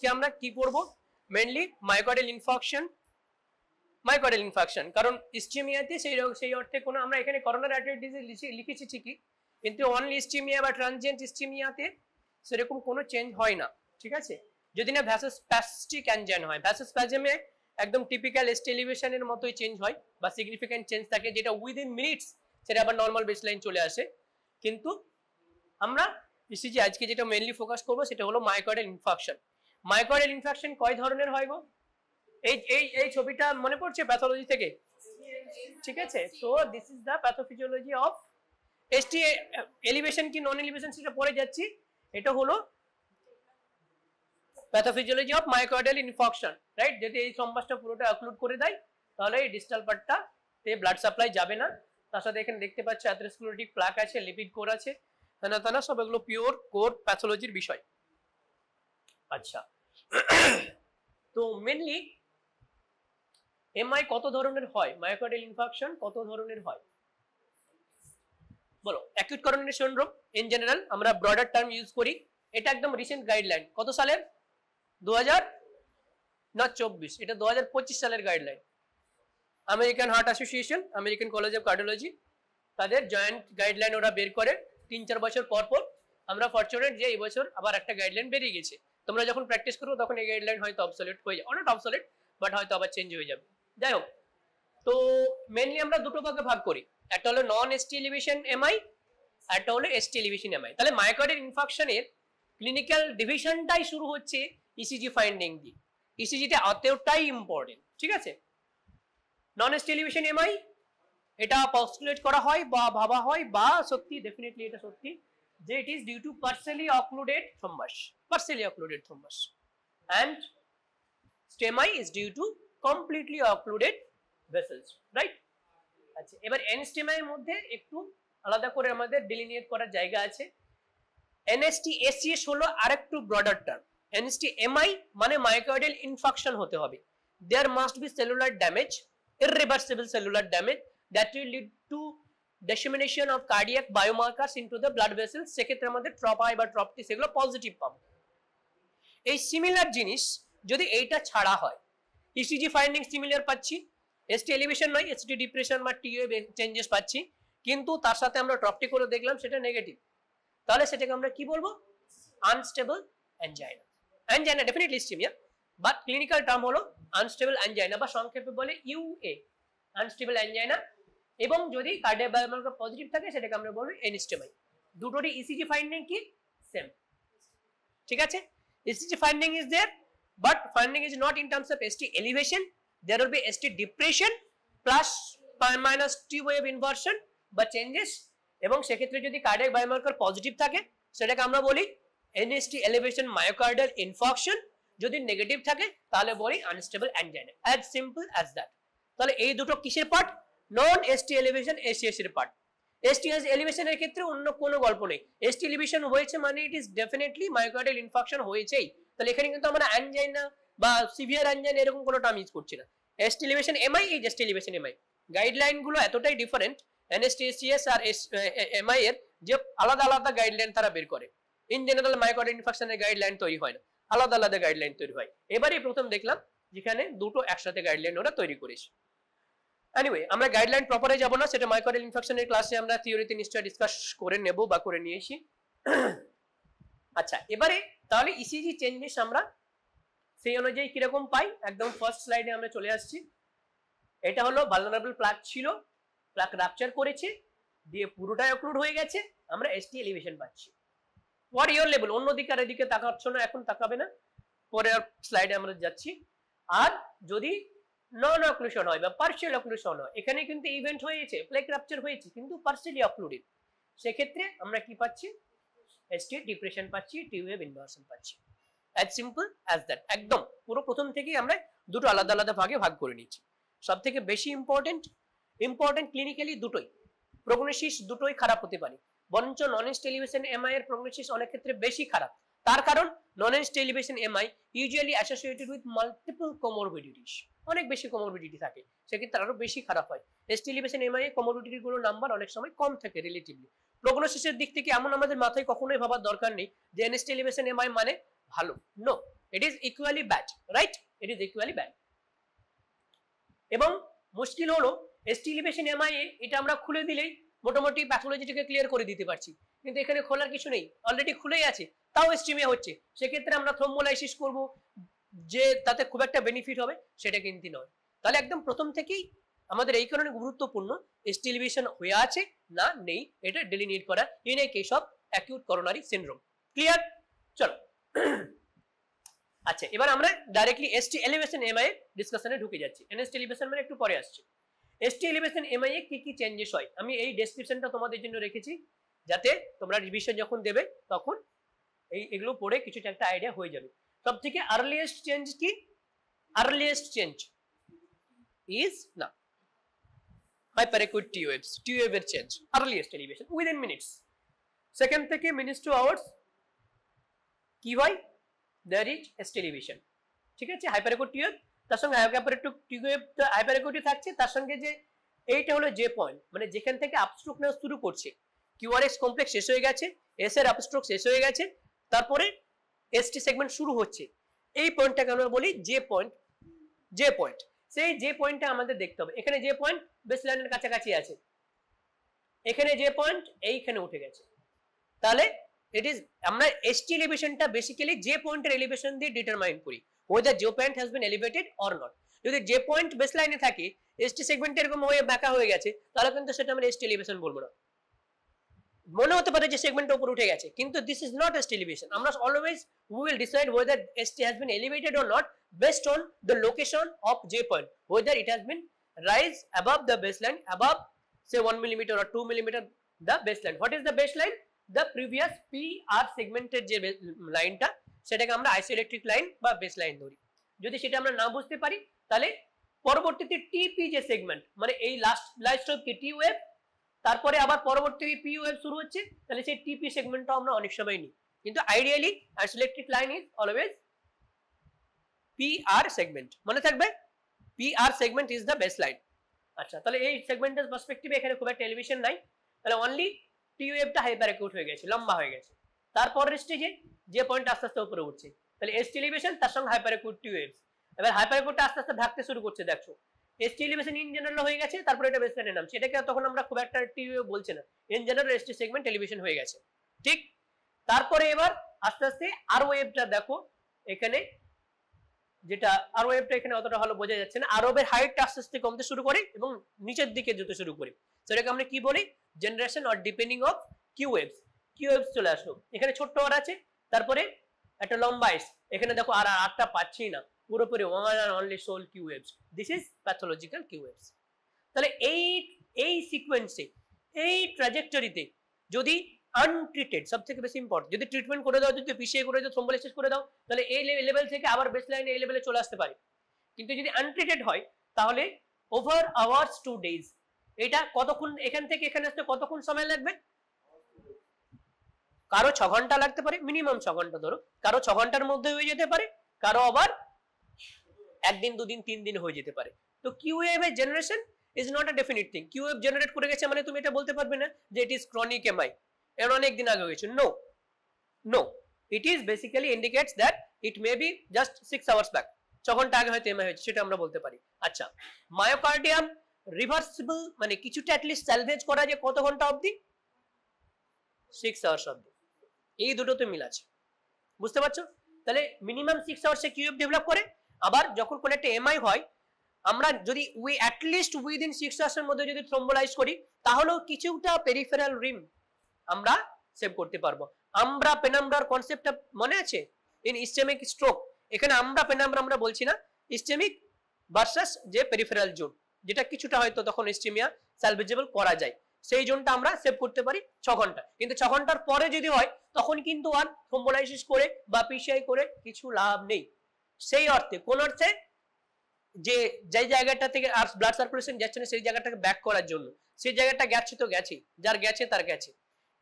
আজকে আমরা কি করব মেইনলি মায়োকার্ডিয়াল ইনফাকশন কারণ ইসচেমিয়াতে সেই অর্থে কোনো আমরা এখানে করোনারি আর্টারি ডিজিজ লিখেছি ঠিকই কিন্তু অনলি ইসচেমিয়া বা ট্রানজিয়েন্ট ইসচেমিয়াতে সেরকম কোনো চেঞ্জ হয় না ঠিক আছে যদি না ভ্যাসোস্প্যাস্টিক অ্যানজাইনা হয় ভ্যাসোস্প্যাজমে একদম টিপিক্যাল এসটি এলিভেশনের মতোই চেঞ্জ হয় বা সিগনিফিক্যান্ট চেঞ্জ থাকে যেটা উইদিন মিনিটস সেটা আবার নর্মাল বেসলাইন চলে আসে কিন্তু আমরা ইসিজি আজকে যেটা মেইনলি ফোকাস করব সেটা হলো মায়োকার্ডিয়াল ইনফাকশন কয় ধরনের হয় গো এই ছবিটা মনে পড়ছে প্যাথোলজি থেকে ঠিক আছে তো this is the pathophysiology of ST elevation কি নন এলিভেশন সেটা পরে যাচ্ছি এটা হলো pathophysiology of myocardial infarction right যদি এই সম্বাসটা পুরোটা অক্লুড করে দেয় তাহলে এই ডিস্টাল পার্টটা তে ব্লাড সাপ্লাই যাবে না তার সাথে এখানে দেখতে পাচ্ছি অ্যাথেরোস্ক্লেরোটিক প্লাক আছে লিপিড কোর আছে তানা সব এগুলো পিওর কোর প্যাথোলজির বিষয় আচ্ছা তো মেইনলি এমআই কত ধরনের হয় মায়োকার্ডিয়াল ইনফাকশন কত ধরনের হয় বলো acute coronary syndrome in general আমরা ব্রডার টার্ম ইউজ করি এটা একদম রিসেন্ট গাইডলাইন কত সালের 2024 এটা 2025 সালের guideline American heart association American college of cardiology তাদের জয়েন্ট গাইডলাইন ওরা বের করে 3-4 বছর পর পর আমরা ফরচুনেট যে এই বছর আবার একটা গাইডলাইন বেরিয়ে গেছে তোমরা যখন প্র্যাকটিস করো তখন এই গাইডলাইন হয়তো অবসলিউট হয়ে যাবে অনেক অবসলিউট বাট হয়তো আবার চেঞ্জ হয়ে যাবে যাই হোক তো মেইনলি আমরা দুটো ভাগে ভাগ করি একটা হলো নন এসটি এলিভেশন এমআই একটা হলো এসটি এলিভেশন এমআই তাহলে মায়োকার্ডিয়াল ইনফাকশনের ক্লিনিক্যাল ডিভিশনটাই শুরু হচ্ছে ইসিজি ফাইন্ডিং দিয়ে ইসিজিটা অতটাই ইম্পর্টেন্ট ঠিক আছে নন এসটি এলিভেশন এমআই এটা পস্টুলেট করা হয় বা ভাবা হয় বা সত্যি ডেফিনেটলি এটা সত্যি যে it is due to partially occluded thrombus and STEMI is due to completely occluded vessels right আচ্ছা এবার NSTEMI এর মধ্যে একটু আলাদা করে আমাদের ডিলিনিয়েট করার জায়গা আছে NST ACS হলো আরেকটু ব্রডার টার্ম NST MI মানে মায়োকার্ডিয়াল ইনফাকশন হতে হবে there must be cellular damage irreversible cellular damage that will lead to dissemination of cardiac biomarkers into the blood vessels সেক্ষেত্রে আমাদের TROP-I বা TROP-T সেগুলো পজিটিভ পাবো এই সিমিলার জিনিস যদি এইটা ছাড়া হয় ইসিজি ফাইন্ডিং সিমিলার পাচ্ছি এসটি এলিভেশন নয় এসটি ডিপ্রেশন বা টিও চেঞ্জেস পাচ্ছি কিন্তু তার সাথে আমরা ট্রপটি করে দেখলাম সেটা নেগেটিভ তাহলে সেটাকে আমরা কি বলবো unstable angina definitely ischemia but clinical term হলো আনস্টেবল অ্যানজাইনা বা সংক্ষেপে বলে ইউএ আনস্টেবল অ্যানজাইনা এবং যদি কার্ডিয়াক বায়োমার্কার পজিটিভ থাকে সেটাকে আমরা বলবো এনস্টেমাই দুটোরই ইসিজি ফাইন্ডিং কি সেম ঠিক আছে ECG finding is there, but finding is not in terms of ST elevation. There will be ST depression plus minus T wave inversion বা changes এবং সেক্ষেত্রে যদি কার্ডিয়াক বায়োমার্কার পজিটিভ থাকে সেটাকে আমরা বলি NST elevation myocardial infarction যদি negative থাকে তাহলে বলি unstable angina as simple as that তাহলে এই দুটো কিসের part non ST elevation ACS এর পার্ট ST এলিভেশনের ক্ষেত্রে অন্য কোনো গল্প নেই ST এলিভেশন হয়েছে মানে it is definitely myocardial infarction হয়েছেই তাহলে এখানে কিন্তু আমরা অ্যানজাইনা বা সিভিয়ার অ্যানজাইনা এরকম কোনো টার্ম ইউজ করছি না ST এলিভেশন এমআই এই ST এলিভেশন এমআই গাইডলাইন গুলো এতটাই ডিফারেন্ট NST ACS আর এমআই এর যে আলাদা আলাদা গাইডলাইন তারা বের করে ইন জেনারেল মায়োকার্ডিয়াল ইনফাকশনের গাইডলাইন তৈরি হয় না আলাদা আলাদা গাইডলাইন তৈরি হয় এবারেই প্রথম দেখলাম যেখানে দুটো একসাথে গাইডলাইন ওরা তৈরি করেছে এনিওয়ে আমরা গাইডলাইন প্রপারে যাব না সেটা মায়োকার্ডিয়াল ইনফাকশনের ক্লাসে আমরা থিওরিতে নিশ্চয়ই ডিসকাস করে নেব বা করে নিয়েছি আচ্ছা এবারে তাহলে ইসিজি চেঞ্জেস আমরা সেই অনুযায়ী কি রকম পাই একদম ফার্স্ট স্লাইডে আমরা চলে আসছি এটা হলো ভালনারেবল প্লাক ছিল প্লাক রাপচার করেছে দিয়ে পুরোটাই অক্লুড হয়ে গেছে আমরা এসটি এলিভেশন পাচ্ছি হোয়াট ইওর লেভেল অন্যদিকে আর এদিকে তাকাচ্ছ না এখন তাকাবে না পরের স্লাইডে আমরা যাচ্ছি আর যদি নন অক্লুশন হয় বা পার্শিয়াল অক্লুশন হয় এখানে কিন্তু ইভেন্ট হয়েছে প্লেক রাপচার হয়েছে কিন্তু পার্শিয়ালি অক্লুডেড সেক্ষেত্রে আমরা কি পাচ্ছি এসটি ডিপ্রেশন পাচ্ছি টিউব ইনভার্সন পাচ্ছি as simple as that একদম পুরো প্রথম থেকেই আমরা দুটো আলাদা আলাদা ভাগে ভাগ করে নিচ্ছি সবথেকে বেশি ইম্পর্টেন্ট ক্লিনিক্যালি দুটোই প্রগনোসিস দুটোই খারাপ হতে পারে বরঞ্চ নন এসটি এলিভেশন এমআই এর প্রগনোসিস অনেক ক্ষেত্রে বেশি খারাপ তার কারণ non ST elevation MI usually associated with multiple comorbidities অনেক বেশি কোমরবিডিটি থাকে সেক্ষেত্রে আরো বেশি খারাপ হয় এসটি এলিভেশন এমআই এর কোমরবিডিটি গুলোর নাম্বার অনেক সময় কম থাকে রিলেটিভলি প্রগনোসিসের দিক থেকে এমন আমাদের মাথায় কখনোই ভাবার দরকার নেই যে এনএসটি এলিভেশন এমআই মানে ভালো no it is equally bad, right? It is equally bad. এবং মুশকিল হলো এসটি এলিভেশন এমআইএ এটা আমরা খুলে দিলেই মোটামুটি প্যাথোলজিটাকে ক্লিয়ার করে দিতে পারছি, কিন্তু এখানে খোলার কিছু নেই, অলরেডি খুলেই আছে, তাও এস্টিমিয়া হচ্ছে। সেক্ষেত্রে আমরা থ্রোম্বোলাইসিস করব, যে তাতে খুব একটা বেনিফিট হবে সেটা কিন্তু নয়। তাহলে একদম প্রথম থেকেই আমাদের এই কারণে গুরুত্বপূর্ণ এসটি এলিভেশন হয়ে আছে না নেই এটা ডেলিনিয়েট করা in a case of acute coronary syndrome. Clear? চলো আচ্ছা, এবার আমরা ডাইরেক্টলি এসটি এলিভেশন এমআইএ ডিসকাশনে ঢুকে যাচ্ছি। এনএসটি এলিভেশন মানে একটু পরে আসছে। এসটি এলিভেশন এমআইএ কি কি চেঞ্জেস হয় আমি এই ডেসক্রিপশনটা তোমাদের জন্য রেখেছি, যাতে তোমরা রিভিশন যখন দেবে তখন এগুলো পড়ে কিছু একটা আইডিয়া হয়ে যাবে। সব থেকে আর্লিয়েস্ট চেঞ্জ কি? আর্লিয়েস্ট চেঞ্জ ইজ না hyperacuite T waves, T wave এর change earliest elevation within minutes, second থেকে মিনিটস টু আওয়ার্স কি হয় দেয়ার ইজ এসটি এলিভেশন। ঠিক আছে, hyperacuite T wave তার সঙ্গে hyperacuite T wave hyperacuite থাকছে, তার সঙ্গে যে এইটা হলো যে পয়েন্ট মানে যেখান থেকে আপস্ট্রোক নেওয়া শুরু করছে, কিউআরএক্স কমপ্লেক্স শেষ হয়ে গেছে, এস এর আপস্ট্রোক শেষ হয়ে গেছে, তারপরে এসটি সেগমেন্ট শুরু হচ্ছে, এই পয়েন্টটাকে আমরা বলি যে পয়েন্ট। যে পয়েন্ট, সেই যে পয়েন্টটা আমাদের দেখতে হবে। এখানে যে পয়েন্ট বেসলাইনের কাছাকাছি আছে, এখানে যে পয়েন্ট এইখানে উঠে গেছে, তাহলে ইট ইজ আমরা এসটি এলিভেশনটা বেসিক্যালি যে পয়েন্টের এলিভেশন দিয়ে ডিটারমাইন করি whether যে point has been elevated or not. যদি যে পয়েন্ট বেসলাইনে থাকে এসটি সেগমেন্ট এরকম হয়ে বাঁকা হয়ে গেছে, তাহলে কিন্তু সেটা আমরা এসটি এলিভেশন বলবো না। মনে হতে পারে যে সেগমেন্টটা উপরে উঠে গেছে, কিন্তু this is not ST elevation. আমরা always we will decide whether ST has been elevated or not based on the location of J point, whether it has been rise above the baseline, above say 1 millimeter or 2 millimeter the baseline. What is the baseline? The previous PR segmented যে লাইনটা সেটাকে আমরা isoelectric line বা baseline ধরি। যদি সেটা আমরা না বুঝতে পারি তাহলে পরবর্তীতে টিপি যে সেগমেন্ট মানে এই লাস্ট অফ কি টি ওয়েভ, তারপরে আবার পরবর্তী পি ওয়েভ শুরু হচ্ছে, তাহলে সেই টিপি সেগমেন্টটা আমরা অনেক সময় নিই, কিন্তু ideally isoelectric line is always PR segment, মনে থাকবে PR segment is the baseline। আচ্ছা, তাহলে এই সেগমেন্টের পার্সপেক্টিভে এখানে খুব একটা এলিভেশন নাই, তাহলে অনলি টি ওয়েভটা হাইপারঅ্যাকিউট হয়ে গেছে, লম্বা হয়ে গেছে। তারপরের স্টেজে যে পয়েন্ট আস্তে আস্তে উপরে উঠছে, তাহলে এসটি এলিভেশন তার সঙ্গে হাইপারঅ্যাকিউট টি ওয়েভস। এবার হাইপারঅ্যাকিউটটা আস্তে আস্তে ভাগতে শুরু করছে, দেখছো এসটি এলিভেশন ইন জেনারেল হয়ে গেছে, তারপরে এটা বেসলাইনে নামছে, এটাকে তখন আমরা খুব একটা টি ওয়েভ বলছি না, in general ST segment elevation হয়ে গেছে। ঠিক, তারপরে এবার আস্তে আস্তে আর ওয়েভটা দেখো, এখানে যেটা আর ওয়েভটা এখানে অতটা ভালো বোঝা যাচ্ছে না, আর ওয়েভের হাইটটা আস্তে আস্তে কমতে শুরু করে এবং নিচের দিকে যেতে শুরু করে, সেটাকে আমরা কি বলি generation or depending of Q waves. Q waves চলে আসলো, এখানে ছোট্ট আর আছে, তারপরে একটা লম্বা এস, এখানে দেখো আর আটটা পাচ্ছি না, পুরোপুরি one and only sole Q waves. This is pathological Q waves. তাহলে এই সিকোয়েন্সে এই ট্র্যাজেক্টরিতে যদি আনট্রিটেড, সব থেকে বেশি ইম্পর্টেন্ট, যদি ট্রিটমেন্ট করে দাও, যদি পিছিয়ে করে দাও, থ্রোম্বোলাইসিস করে দাও, তাহলে এই লেভেল থেকে আবার বেসলাইনে এই লেভেলে চলে আসতে পারে। কিন্তু যদি আনট্রিটেড হয় তাহলে ওভার আওয়ার্স 2 days, এটা কতক্ষণ এখান থেকে এখানে আসতে কতক্ষণ সময় লাগবে? কারো 6 ঘন্টা লাগতে পারে, মিনিমাম 6 ঘন্টা ধরো, কারো 6 ঘন্টার মধ্যে হয়ে যেতে পারে, কারো আবার একদিন 2 দিন 3 দিন হয়ে যেতে পারে। তো কিউ ওয়েভের generation is not a definite thing. Q wave generate করে গেছে মানে তুমি এটা বলতে পারবে না যে ইট ইজ ক্রনিক এমআই, এর অনেক দিন আগে হয়েছে। No, it is basically indicates that it may be just 6 hours back, 6 ঘন্টা আগে হয়তো এমআই হয়েছে, সেটা আমরা বলতে পারি। আচ্ছা, মায়োকার্ডিয়াম রিভার্সিবল মানে কিছুটা অ্যাটলিস্ট স্যালভেজ করা যায় কত ঘন্টা অবধি? 6 hours অবধি। এই দুটোতে মিল আছে, বুঝতে পারছো? তাহলে মিনিমাম 6 hours এ কিউএফ ডেভেলপ করে, আবার যখন কোন একটা এমআই হয় আমরা যদি অ্যাটলিস্ট উইদিন 6 hours এর মধ্যে যদি থ্রোম্বোলাইজ করি, তাহলেও কিছুটা পেরিফেরাল রিম আমরা সেভ করতে পারবো। আমরা পেনাম্ব্রার কনসেপ্টটা মনে আছে ইন ইসচেমিক স্ট্রোক? এখানে আমরা পেনাম্ব্রা আমরা বলছি না, ইসচেমিক ভার্সাস যে পেরিফেরাল জোন, যেটা কিছুটা হয়তো তখন ইসচেমিয়া সালভেজেবল করা যায়, সেই জোনটা আমরা সেভ করতে পারি 6 ঘন্টা। কিন্তু 6 ঘন্টার পরে যদি হয় তখন কিন্তু আর থ্রোম্বোলাইসিস করে বা পিসিআই করে কিছু লাভ নেই। সেই অর্থে কোন অর্থে যে জায়গাটা থেকে আর ব্লাড সার্কুলেশন যাচ্ছে না সেই জায়গাটাকে ব্যাক করার জন্য, সেই জায়গাটা গেছে তো গেছে, যার গেছে তার গেছে,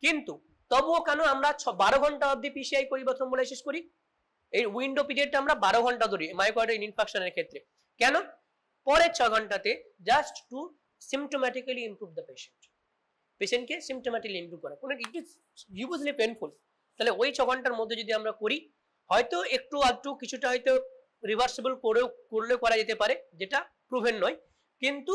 কিন্তু তবুও কেন আমরা 12 ঘন্টা অবধি পিসিআই করি বা থ্রোম্বোলাইসিস করি? এই উইন্ডো পিরিয়ডটা আমরা 12 ঘন্টা ধরি মায়োকার্ডিয়াল ইনফাকশনের ক্ষেত্রে। কেন? পরের 6 ঘন্টাতে জাস্ট টু সিম্পটোম্যাটিক্যালি ইমপ্রুভ দ্য পেশেন্টকে সিম্পটোম্যাটিক্যালি ইমপ্রুভ করা, কোনো ইট ইজ হিউজলি পেইনফুল। তাহলে ওই 6 ঘন্টার মধ্যে যদি আমরা করি হয়তো একটু আধটু কিছুটা হয়তো রিভার্সিবল করলে করা যেতে পারে, যেটা প্রুভেন নয়, কিন্তু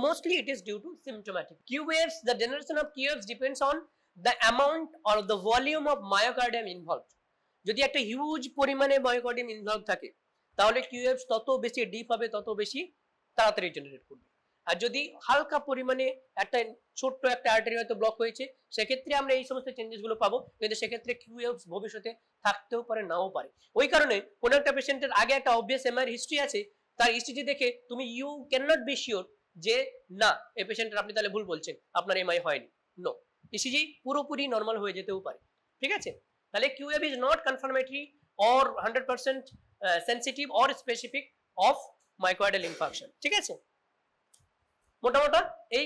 mostly it is due to symptomatic. Q waves, the generation of Q waves depends on the amount or the volume of myocardium involved. যদি একটা হিউজ পরিমাণে মায়োকার্ডিয়াম ইনভলভ থাকে তাহলে কিউ ওয়েভস তত বেশি ডিপ হবে, তত বেশি তাড়াতাড়ি জেনারেট করবে। আর যদি হালকা পরিমাণে একটা ছোট্ট একটা আর্টারি হয়তো ব্লক হয়েছে, সেক্ষেত্রে আমরা এই সমস্ত চেঞ্জেস গুলো পাবো, কিন্তু সেক্ষেত্রে কিউ ওয়েভস ভবিষ্যতে থাকতেও পারে, নাও পারে। ওই কারণে কোনো একটা পেশেন্টের আগে একটা অবভিয়াস এমআর হিস্ট্রি আছে, তার ইসিজি দেখে তুমি you can not be sure যে না এই পেশেন্টের আপনি তাহলে ভুল বলছেন, আপনার এমআই হয়নি। নো, ইসিজি পুরোপুরি নর্মাল হয়ে যেতেও পারে, ঠিক আছে। তাহলে Q wave is not confirmatory or 100% sensitive or specific of myocardial infarction, ঠিক আছে। মোটামুটি এই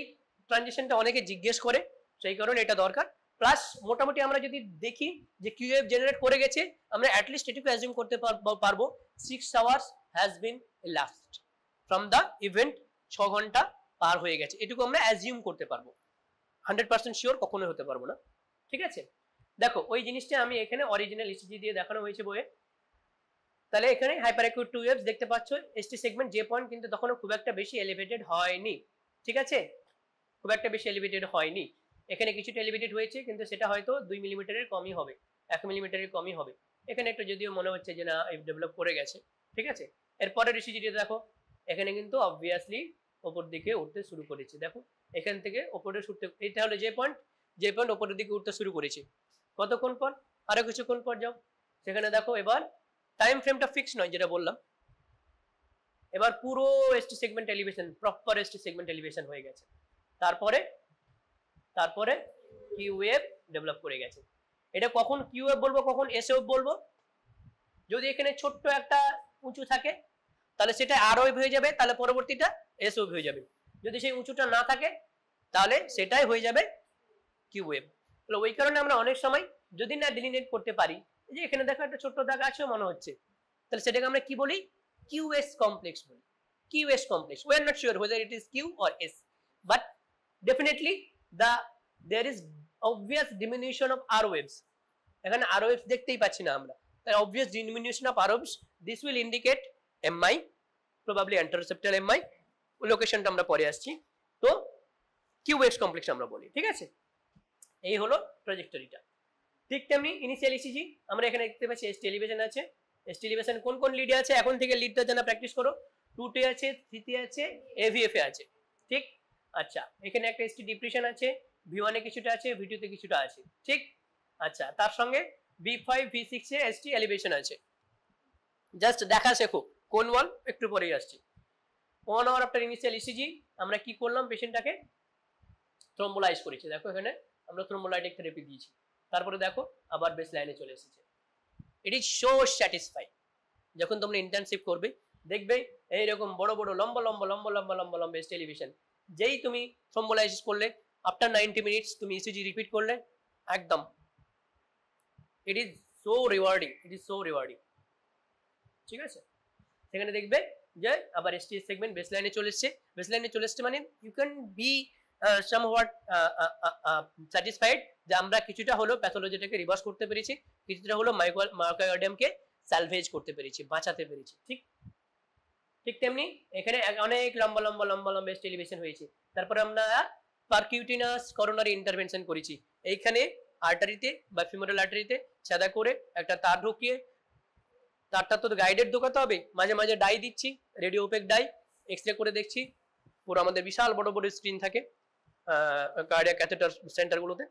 ট্রানজিশনটা অনেকে জিজ্ঞেস করে, সেই কারণে এটা দরকার। প্লাস মোটামুটি আমরা যদি দেখি যে কিউ ওয়েভ জেনারেট করে গেছে, আমরা অ্যাটলিস্ট এটুকু অ্যাজিউম করতে পারবো 6 hours has been elapsed from the event. 6 ঘন্টা পার হয়ে গেছে, এটুকু আমরা অ্যাজিউম করতে পারবো। 100% শিওর কখনোই হতে পারবো না, ঠিক আছে। দেখো ওই জিনিসটা আমি এখানে অরিজিনাল ইসিজি দিয়ে দেখানো হয়েছে বইয়ে। তাহলে এখানে হাইপার অ্যাকিউট টু ওয়েভস দেখতে পাচ্ছ, এসটি সেগমেন্ট যে পয়েন্ট কিন্তু তখনও খুব একটা বেশি এলিভেটেড হয়নি, ঠিক আছে, খুব একটা বেশি এলিভেটেড হয়নি। এখানে কিছুটা এলিভেটেড হয়েছে, কিন্তু সেটা হয়তো 2 মিলিমিটারের কমই হবে, 1 মিলিমিটারের কমই হবে। এখানে একটু যদিও মনে হচ্ছে যে না ডেভেলপ করে গেছে, ঠিক আছে। এরপরে ইসিজিটা দেখো, এখানে কিন্তু অবভিয়াসলি ওপর দিকে উঠতে শুরু করেছে। দেখো এখান থেকে ওপরে উঠতে, এটা হলো যে পয়েন্ট ওপরের দিকে উঠতে শুরু করেছে। কতক্ষণ পর? আরো কিছুক্ষণ পর যাও, সেখানে দেখো এবার টাইম ফ্রেমটা ফিক্স নয়, যেটা বললাম। এবার পুরো ST segment elevation, proper ST segment elevation হয়ে গেছে। তারপরে কিউ ওয়েভ ডেভেলপ করে গেছে। এটা কখন কিউ ওয়েভ বলবো, কখন এস ওয়েভ বলবো? যদি এখানে ছোট্ট একটা উঁচু থাকে তাহলে সেটা আর ওয়েভ হয়ে যাবে, তাহলে পরবর্তীটা এস ওয়েভ হয়ে যাবে। যদি সেই উঁচুটা না থাকে তাহলে সেটাই হয়ে যাবে কিউ ওয়েভ। তাহলে ওই কারণে আমরা অনেক সময় যদি না ডিলিনেট করতে পারি, যে এখানে দেখো একটা ছোট্ট দাগ আছে মনে হচ্ছে, তাহলে সেটাকে আমরা কি বলি? কিউএস কমপ্লেক্স বলি। QS complex, we are not sure whether it is Q or S, but definitely there is obvious diminution of R waves. এখানে R waves দেখতেই পাচ্ছি না আমরা, তাই obvious diminution of R waves, this will indicate MI, probably anteroseptal MI, লোকেশনটা আমরা পরে আসছি। তো কিউএস কমপ্লেক্স আমরা বলি, ঠিক আছে। এই হলো ট্র্যাজেক্টরিটা। ঠিক তেমনি ইনিশিয়াল ইসিজি আমরা এখানে দেখতে পাচ্ছি এসটি এলিভেশন আছে। এসটি এলিভেশন কোন কোন লিডে আছে এখন থেকে লিডটা জানা প্র্যাকটিস করো। 2 আছে, 3 আছে, এভিএফ এ আছে, ঠিক। আচ্ছা এখানে একটা এসটি ডিপ্রেশন আছে, V1 এ কিছুটা আছে, V2 তে কিছুটা আছে, ঠিক। আচ্ছা তার সঙ্গে V5 V6 এ এসটি এলিভেশন আছে। জাস্ট দেখা শেখো কোন ওয়াল, একটু পরেই আসছি। 1 আওয়ার আফটার ইনিশিয়াল ইসিজি আমরা কি করলাম, পেশেন্টটাকে থ্রম্বোলাইজ করেছি। দেখো এখানে আমরা থ্রম্বোলাইটিক থেরাপি দিয়েছি। তারপরে দেখো আবার বেস লাইনে চলে এসেছে। It is so satisfying. যখন তোমরা ইন্টার্নশিপ করবে দেখবে এইরকম বড় বড় লম্বা লম্বা লম্বা লম্বা লম্বা লম্বা টেলিভিশন, যেই তুমি থ্রম্বোলাইসিস করলে আফটার 90 মিনিটস তুমি ইসিজি রিপিট করলে একদম it is so rewarding, it is so rewarding, ঠিক আছে। সেখানে দেখবে যে আবার এসটি সেগমেন্ট বেসলাইনে চলে এসেছে। বেসলাইনে চলে এসেছে মানে you can be somewhat satisfied যে আমরা কিছুটা হলো প্যাথোলজিটাকে রিভার্স করতে পেরেছি, কিছুটা হলো মায়োকার্ডিয়ামকে সালভেজ করতে পেরেছি, বাঁচাতে পেরেছি, ঠিক। ঠিক তেমনি এখানে অনেক লম্বা লম্বা লম্বা লম্বা এলিভেশন হয়েছে। তারপরে আমরা পারকিউটিনাস করোনারি ইন্টারভেনশন করেছি। এইখানে আর্টারিতে বা ফিমোরাল আর্টারিতে সাদা করে একটা তার ঢুকিয়ে, তারটা তো গাইডেড ঢোকাতে হবে, মাঝে মাঝে ডাই দিচ্ছি, রেডিও ওপেক ডাই, এক্সরে করে দেখছি। পুরো আমাদের বিশাল বড় বড় স্ক্রিন থাকে কার্ডিয়াক ক্যাথেটার সেন্টারগুলোতে,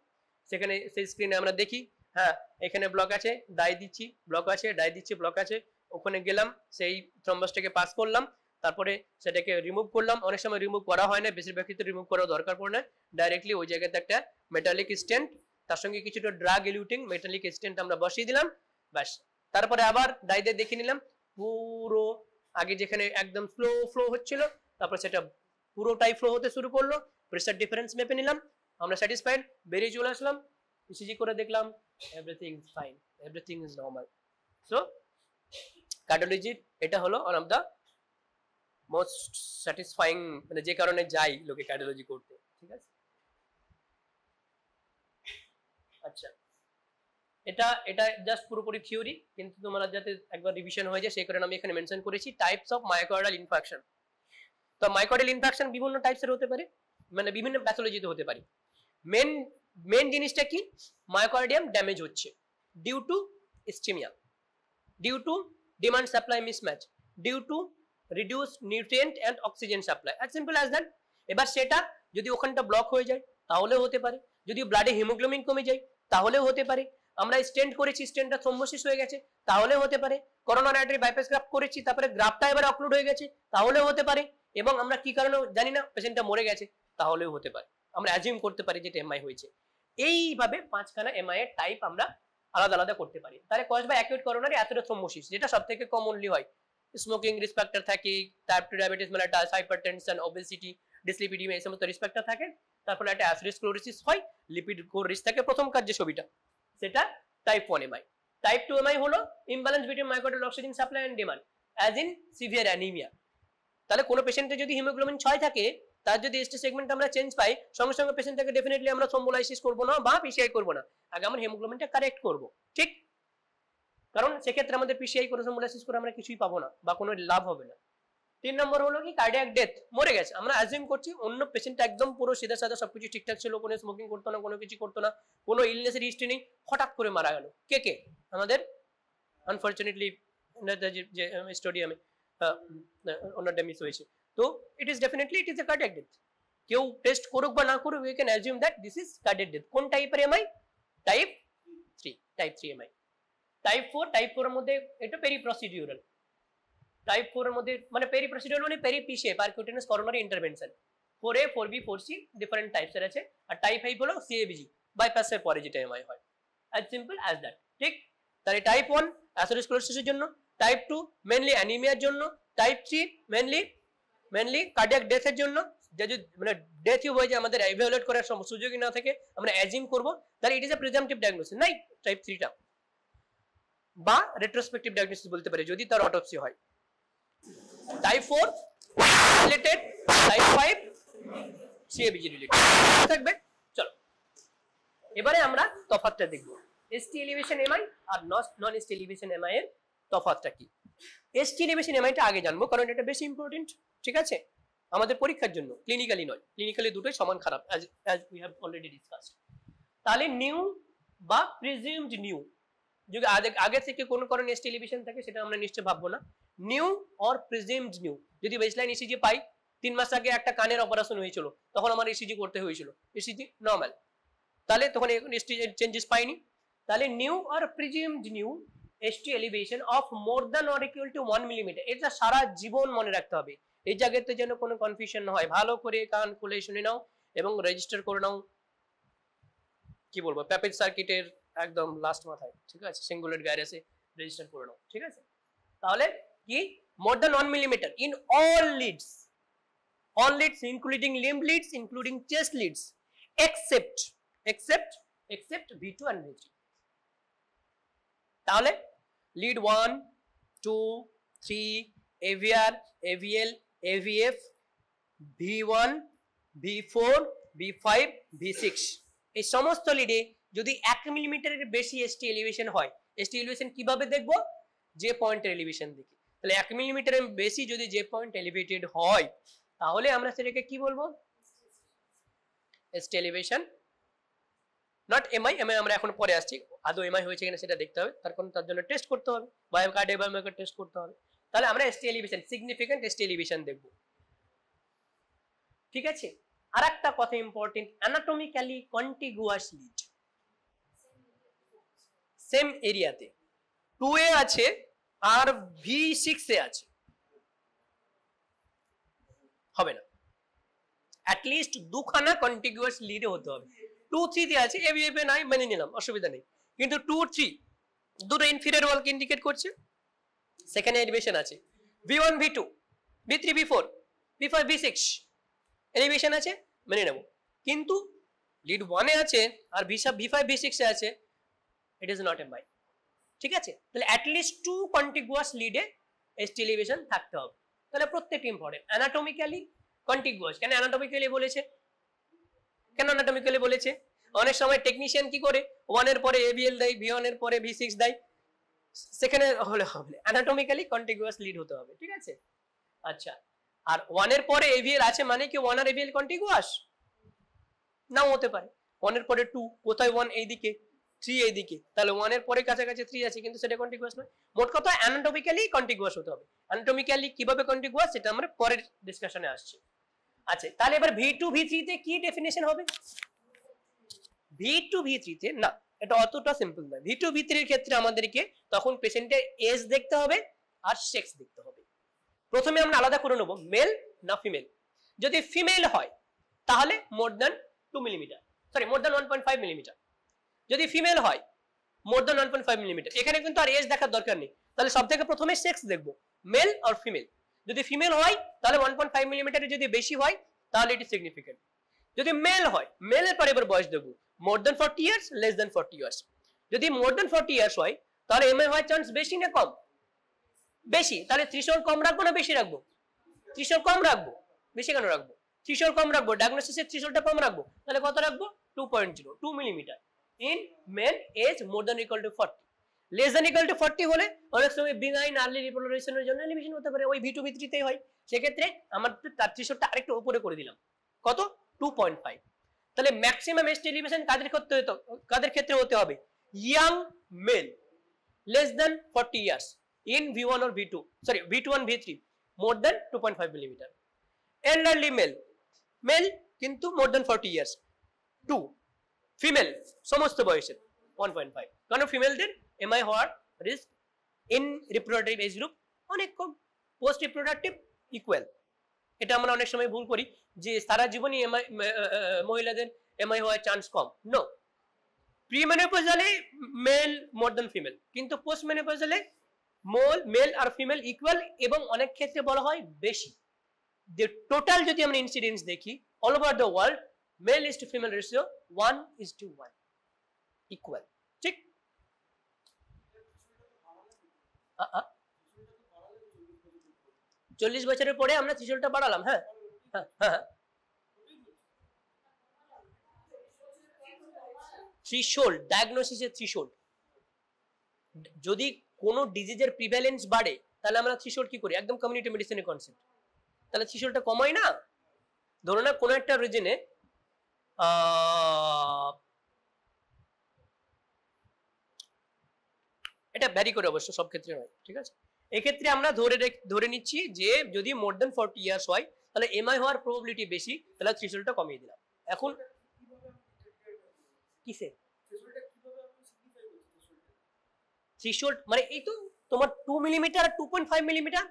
সেখানে সেই স্ক্রিনে আমরা দেখি হ্যাঁ এখানে ব্লক আছে, ডাই দিচ্ছি, ব্লক আছে, ডাই দিচ্ছি, ব্লক আছে। ওখানে গেলাম, সেই থ্রম্বাসটাকে পাস করলাম, তারপরে সেটাকে রিমুভ করলাম। অনেক সময় রিমুভ করা হয় না, বেশিরভাগ ক্ষেত্রে রিমুভ করার দরকার পড়ে না, ডাইরেক্টলি ওই জায়গাতে একটা মেটালিক স্টেন্ট, তার সঙ্গে কিছুটা ড্রাগ এলিউটিং মেটালিক স্টেন্ট আমরা বসিয়ে দিলাম, ব্যাস। তারপরে আবার ডাইতে দেখে নিলাম পুরো আগে যেখানে একদম ফ্লো হচ্ছিল, তারপর সেটা পুরোটাই ফ্লো হতে শুরু করলো। প্রেসার ডিফারেন্স মেপে নিলাম, আমরা স্যাটিসফাইড, বেরিয়ে চলে আসলাম। ইসিজি করে দেখলাম everything is fine, everything is normal. So cardiology এটা হলো one of the most satisfying, মানে যে কারণে যাই লোকে কার্ডিওলজি করতে, ঠিক আছে। আচ্ছা এটা এটা জাস্ট পুরোপুরি থিওরি, কিন্তু তোমরা যাতে একবার রিভিশন হয়ে যায় সেই কারণে আমি এখানে মেনশন করেছি টাইপস অফ মায়োকার্ডিয়াল ইনফার্কশন। তো মায়োকার্ডিয়াল ইনফার্কশন বিভিন্ন টাইপসের হতে পারে, মানে বিভিন্ন প্যাথোলজিতে হতে পারে। মেন জিনিসটা কি, মায়োকার্ডিয়াম ড্যামেজ হচ্ছে due to ischaemia, due to demand supply mismatch, due to reduce nutrient and oxygen supply, as simple as that. এবার সেটা যদি ওখানটা ব্লক হয়ে যায় তাহলেও হতে পারে, যদি ব্লাডে হিমোগ্লোবিন কমে যায় তাহলেও হতে পারে, আমরা স্টেন্ট করেছি স্টেন্টটা থ্রম্বোসিস হয়ে গেছে তাহলেও হতে পারে, করোনারি আর্টারি বাইপাস গ্রাফট করেছি তারপরে গ্রাফটটা এবার অক্লুড হয়ে গেছে তাহলেও হতে পারে, এবং আমরা কি কারণে জানি না পেশেন্টটা মরে গেছে তাহলেও হতে পারে, আমরা অ্যাজিউম করতে পারি যেটা এমআই হয়েছে। এইভাবে পাঁচখানা এমআই এর টাইপ আমরা আলাদা আলাদা করতে পারি। তাহলে কজ বা অ্যাকিউট করোনারি অ্যাথেরোথ্রম্বোসিস যেটা সবথেকে কমনলি হয়, স্মোকিং রিস্ক ফ্যাক্টর থাকে, type 2 diabetes mellitus, hypertension, obesity, dyslipidaemia এই সমস্ত রিস্ক ফ্যাক্টর থাকে, তারপরে একটা অ্যাথেরোস্ক্লেরোসিস হয়, লিপিড রিস্ক থাকে, প্রথম কাজ যে ছবিটা সেটা টাইপ 1 এমআই। টাইপ 2 এমআই হলো imbalance between myocardial oxygen supply and demand as in severe anaemia. তাহলে কোনো পেশেন্টের যদি হিমোগ্লোবিন 6 থাকে, তার যদি এসটি সেগমেন্ট আমরা চেঞ্জ পাই, সঙ্গে সঙ্গে পেশেন্টটাকে ডেফিনেটলি আমরা থ্রম্বোলাইসিস করব না বা পিসিআই করব না, আগে আমরা হিমোগ্লোবিনটা কারেক্ট করব, ঠিক? কারণ সেক্ষেত্রে আমাদের পিসিআই করে থ্রম্বোলাইসিস করে আমরা কিছুই পাবো না বা কোনো লাভ হবে না। 3 নম্বর হলো কি কার্ডিয়াক ডেথ, মরে গেছে, আমরা অ্যাজিউম করছি অন্য পেশেন্ট একদম পুরো সিধা সাদা সবকিছু ঠিকঠাক ছিল, কোনো স্মোকিং করতো না, কোনো কিছু করতো না, কোনো ইলনেসের হিস্ট্রি নেই, হঠাৎ করে মারা গেল। কে আমাদের আনফরচুনেটলি যে স্টোরি আমি ওনারটা মিস হয়েছে। তো ইট is definitely it is a cardiac death, কেউ টেস্ট করুক বা না করুক, we can assume that this is cardiac death. কোন টাইপের এমআই? Type 3 MI. টাইপ 4 এর মধ্যে এটা পেরি প্রসিডিউরাল, টাইপ 4 এর মধ্যে মানে পেরি প্রসিডিউরাল মানে peri PCI percutaneous coronary intervention, 4A 4B 4C different টাইপসের আছে, আর টাইপ 5 হলো সিএবিজি বাইপাসের পরে যেটা এমআই হয়, অ্যাজ সিম্পল অ্যাজ দ্যাট, ঠিক? তাহলে টাইপ 1 অ্যাথেরোস্ক্লেরোসিসের জন্য, টাইপ 2 মেইনলি অ্যানিমিয়ার জন্য, টাইপ 3 মেইনলি কার্ডিয়াক ডেথের জন্য, যদি মানে ডেথই হয়ে যায় আমাদের ইভ্যালুয়েট করার সুযোগই না থাকে, আমরা অ্যাজিউম করব, তাহলে ইট ইজ এ প্রিজাম্পটিভ ডায়াগনোসিস, নাই টাইপ 3টা, বা রেট্রোস্পেক্টিভ ডায়াগনোসিস বলতে পারে যদি তার অটোপসি হয়। Type 4 related, type 5 CABG related থাকবে। চলো এবারে আমরা তফাৎটা দেখব, এসটি এলিভেশন এমআই আর নন এসটি এলিভেশন এমআই এর তফাৎটা কি। এসটি এলিভেশন এমআইটা আগে জানবো কারণ এটা বেশি ইম্পর্টেন্ট, ঠিক আছে, আমাদের পরীক্ষার জন্য, ক্লিনিক্যালি নয়, ক্লিনিক্যালি দুটোই সমান খারাপ as we have already discussed। তাহলে নিউ বা প্রিজিউমড নিউ, যদি আগে থেকে কোনো কারণে এসটি এলিভেশন থাকে সেটা আমরা নিশ্চয় ভাববো না, নিউ অর প্রিজিউমড নিউ। যদি বেসলাইন ইসিজি পাই, 3 মাস আগে একটা কানের অপারেশন হয়েছিল তখন আমার ইসিজি করতে হয়েছিল, ইসিজি নরমাল, তাহলে তখন এসটি চেঞ্জেস পাইনি, তাহলে new or presumed new ST elevation of more than or equal to 1 millimetre, এটা সারা জীবন মনে রাখতে হবে, এই জায়গাতে যেন কোনো কনফিউশন না হয়, ভালো করে কান খুলে শুনে নাও এবং রেজিস্টার করে নাও, কি বলবো প্যাপেজ সার্কিটের একদম লাস্ট মাথায়, ঠিক আছে, সিঙ্গুলেট গাইরেসে রেজিস্টার করে নাও, ঠিক আছে। তাহলে কি more than 1 millimeter in all leads including limb leads, including chest leads, except V2 and V3। তাহলে lead 1 2 3 AVR AVL AVF V1 V4 V5 V6 এই সমস্ত লিডে যদি 1 মিলিমিটারের বেশি এসটি এলিভেশন হয়, এসটি এলিভেশন কিভাবে দেখব, যে পয়েন্টের এলিভেশন দেখি, তাহলে 1 মিলিমিটারের বেশি যদি যে পয়েন্ট এলিভেটেড হয় তাহলে আমরা সেটাকে কি বলবো, ST elevation, not MI. MI আমরা এখন পরে আসছি, আদৌ এমআই হয়েছে কিনা সেটা দেখতে হবে, তার জন্য টেস্ট করতে হবে, বায়োকার্ডিয়াক বায়োমার্কার টেস্ট করতে হবে। তাহলে আমরা ST elevation, significant ST elevation দেখব, ঠিক আছে। আরেকটা কথা important, anatomically contiguous lead same এরিয়াতে 2A আছে আর V6 এ আছে, হবে না, অ্যাটলিস্ট দুখানা কন্টিগুয়াস লিডে হতে হবে। 2 3 তে আছে, AVF এ নাই, মেনে নিলাম, অসুবিধা নেই, কিন্তু 2 3 দুটো ইনফিরিয়র ওয়ালকে ইন্ডিকেট করছে, সেখানে এলিভেশন আছে, V1 V2 V3 V4 V5 V6 elevation আছে, মেনে নেব, কিন্তু লিড 1 এ আছে আর V5 V6 এ আছে, ইট ইজ নট এমআই, ঠিক আছে। তাহলে অ্যাটলিস্ট 2 কন্টিগুয়াস লিডে এসটি এলিভেশন থাকতে হবে, তাহলে প্রত্যেকটা ইম্পর্টেন্ট। অ্যানাটমিক্যালি কন্টিগুয়াস, কেন অ্যানাটমিক্যালি বলেছে, অনেক সময় টেকনিশিয়ান কি করে 1 এর পরে ABL দেয়, V1 এর পরে V6 দেয়, সেখানে হলে হবে অ্যানাটমিক্যালি কন্টিগুয়াস লিড হতে হবে, ঠিক আছে। আচ্ছা, আর 1 এর পরে ABL আছে মানে কি 1 আর ABL কন্টিগুয়াস নাও হতে পারে। 1 এর পরে 2, কোথায় 1 এইদিকে 3 এইদিকে, তাহলে 1 এর পরে কাছাকাছি 3 আছে কিন্তু সেটা কন্টিগুয়াস নয়। মোট কথা অ্যানাটমিক্যালি কন্টিগুয়াস হতে হবে। অ্যানাটমিক্যালি কিভাবে কন্টিগুয়াস সেটা আমরা পরের ডিসকাশনে আসছি। আচ্ছা, তাহলে এবার V2 V3 তে কি ডেফিনেশন হবে? V2 V3 তে না, এটা অতটা সিম্পল নয়। V2 V3 এর ক্ষেত্রে আমাদেরকে তখন পেশেন্টের এজ দেখতে হবে আর সেক্স দেখতে হবে। প্রথমে আমরা আলাদা করে নেব মেল না ফিমেল। যদি ফিমেল হয় তাহলে more than 2 millimetre, sorry more than 1.5 millimetre. যদি ফিমেল হয় মোর দ্যান 1.5 মিলিমিটার। এখানে কিন্তু আর এজ দেখার দরকার নেই, তাহলে সব থেকে প্রথমে সেক্স দেখব, মেল আর ফিমেল। যদি ফিমেল হয় তাহলে 1.5 মিলিমিটারের যদি বেশি হয় তাহলে এটি সিগনিফিকেন্ট। যদি মেল হয়, মেলের পরে এবার বয়স দেখব, more than 40 years, less than 40 years. যদি মোর দ্যান 40 ইয়ার্স হয় তাহলে এমআই হওয়ার চান্স বেশি না কম? বেশি। তাহলে থ্রিশোল্ড কম রাখবো না বেশি রাখবো? থ্রিশোল্ড কম রাখবো। বেশি কেন রাখবো? থ্রিশোল্ড কম রাখবো, ডায়াগনোসিসের থ্রিশোল্ডটা কম রাখবো। তাহলে কত রাখবো? 2.0, 2 millimetre in men age more than equal to 40। Less than equal to 40 হলে অনেক সময় বিনাইন আর্লি রিপোলারাইজেশনের জন্য এলিমিনেশন হতে পারে, ওই V2 V3 তেই হয়। সেক্ষেত্রে আমার তার থ্রিশোল্ডটা আরেকটু উপরে করে দিলাম, কত? 2.5। তাহলে ম্যাক্সিমাম এসটি এলিভেশন কাদের ক্ষেত্রে হতে হবে? Young male less than 40 years in V1 or V2, sorry V2 and V3 more than 2.5 millimeter. Elderly male কিন্তু more than 40 years 2, female সমস্ত বয়সের 1.5, কারণ ফিমেলদের এমআই হওয়ার risk in reproductive age group অনেক কম, পোস্ট রিপ্রোডাক্টিভ ইকুয়াল। এটা আমরা অনেক সময় ভুল করি যে সারা জীবনই মহিলাদের এমআই হওয়ার চান্স কম। নো, প্রিমেনোপজালে মেল মোর দ্যান ফিমেল, কিন্তু পোস্ট মেনোপজালে মেল আর ফিমেল ইকুয়াল, এবং অনেক ক্ষেত্রে বলা হয় বেশি। যে টোটাল যদি আমরা ইনসিডেন্স দেখি all over the world, male is to female ratio 1:1 equal, ঠিক? 40 বছরের পরে আমরা থ্রিশোল্ডটা বাড়ালাম। হ্যাঁ হ্যাঁ হ্যাঁ, থ্রিশোল্ড ডায়াগনোসিসের থ্রিশোল্ড, যদি কোনো ডিজিজের প্রিভ্যালেন্স বাড়ে তাহলে আমরা থ্রিশোল্ড কি করি? একদম কমিউনিটি মেডিসিনের কনসেপ্ট। তাহলে থ্রিশোল্ডটা কমাই না। ধরো না কোনো একটা রিজনে এটা ভ্যারি করে, অবশ্য সব ক্ষেত্রে নয়, ঠিক আছে। এক্ষেত্রে আমরা ধরে নিচ্ছি যে যদি মোর দ্যান 40 ইয়ার্স হয় তাহলে এমআই হওয়ার প্রবাবিলিটি বেশি, তাহলে থ্রিশোল্ডটা কমিয়ে দিলাম। এখন কিসে থ্রিশোল্ড মানে এই তো তোমার 2 মিলিমিটার আর 2.5 মিলিমিটার,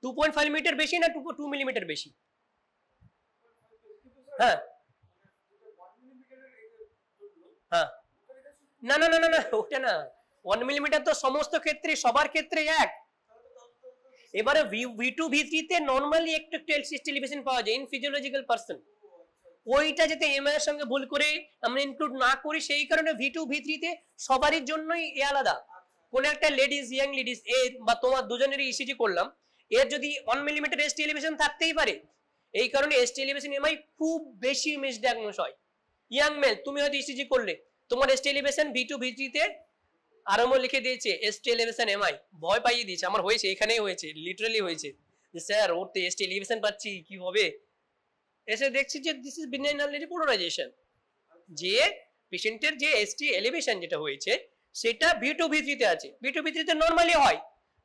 2.5 মিলিমিটার বেশি না 2 মিলিমিটার বেশি? হ্যাঁ হ্যাঁ, না না না না না, ওটা না, 1 মিলিমিটার তো সমস্ত ক্ষেত্রে সবার ক্ষেত্রে এক। এবারে V2 V3 তে নরমালি একটু এলসিএসটি এলিভেশন পাওয়া যায় ইন ফিজিওলজিক্যাল পারসন, ওইটা যাতে এমআই এর সঙ্গে ভুল করে আমরা ইনক্লুড না করি, সেই কারণে V2 V3 তে সবারই জন্যই এ আলাদা। কোন একটা লেডিস, ইয়াং লেডিস এ বা তোমার দুজনেরই ইসিজি করলাম, এর যদি 1 মিলিমিটার এসটি এলিভেশন থাকতেই পারে, এই কারণে এসটি এলিভেশন এমআই খুব বেশি মিসডায়াগনোস হয়। ইয়াং মেল তুমি হয়তো ইসিজি করলে, তোমার এসটি এলিভেশন V2 V3 তে আরএমও লিখে দিয়েছে এসটি এলিভেশন এমআই, ভয় পাইয়ে দিয়েছে। আমার হয়েছে, এখানেই হয়েছে, লিটারালি হয়েছে যে স্যার ওর তো এসটি এলিভেশন পাচ্ছি কি হবে, এসে দেখছি যে this is benign early repolarization, যে পেশেন্টের যে এসটি এলিভেশন যেটা হয়েছে সেটা V2 V3 তে আছে, V2 V3 তে নরমালি হয়।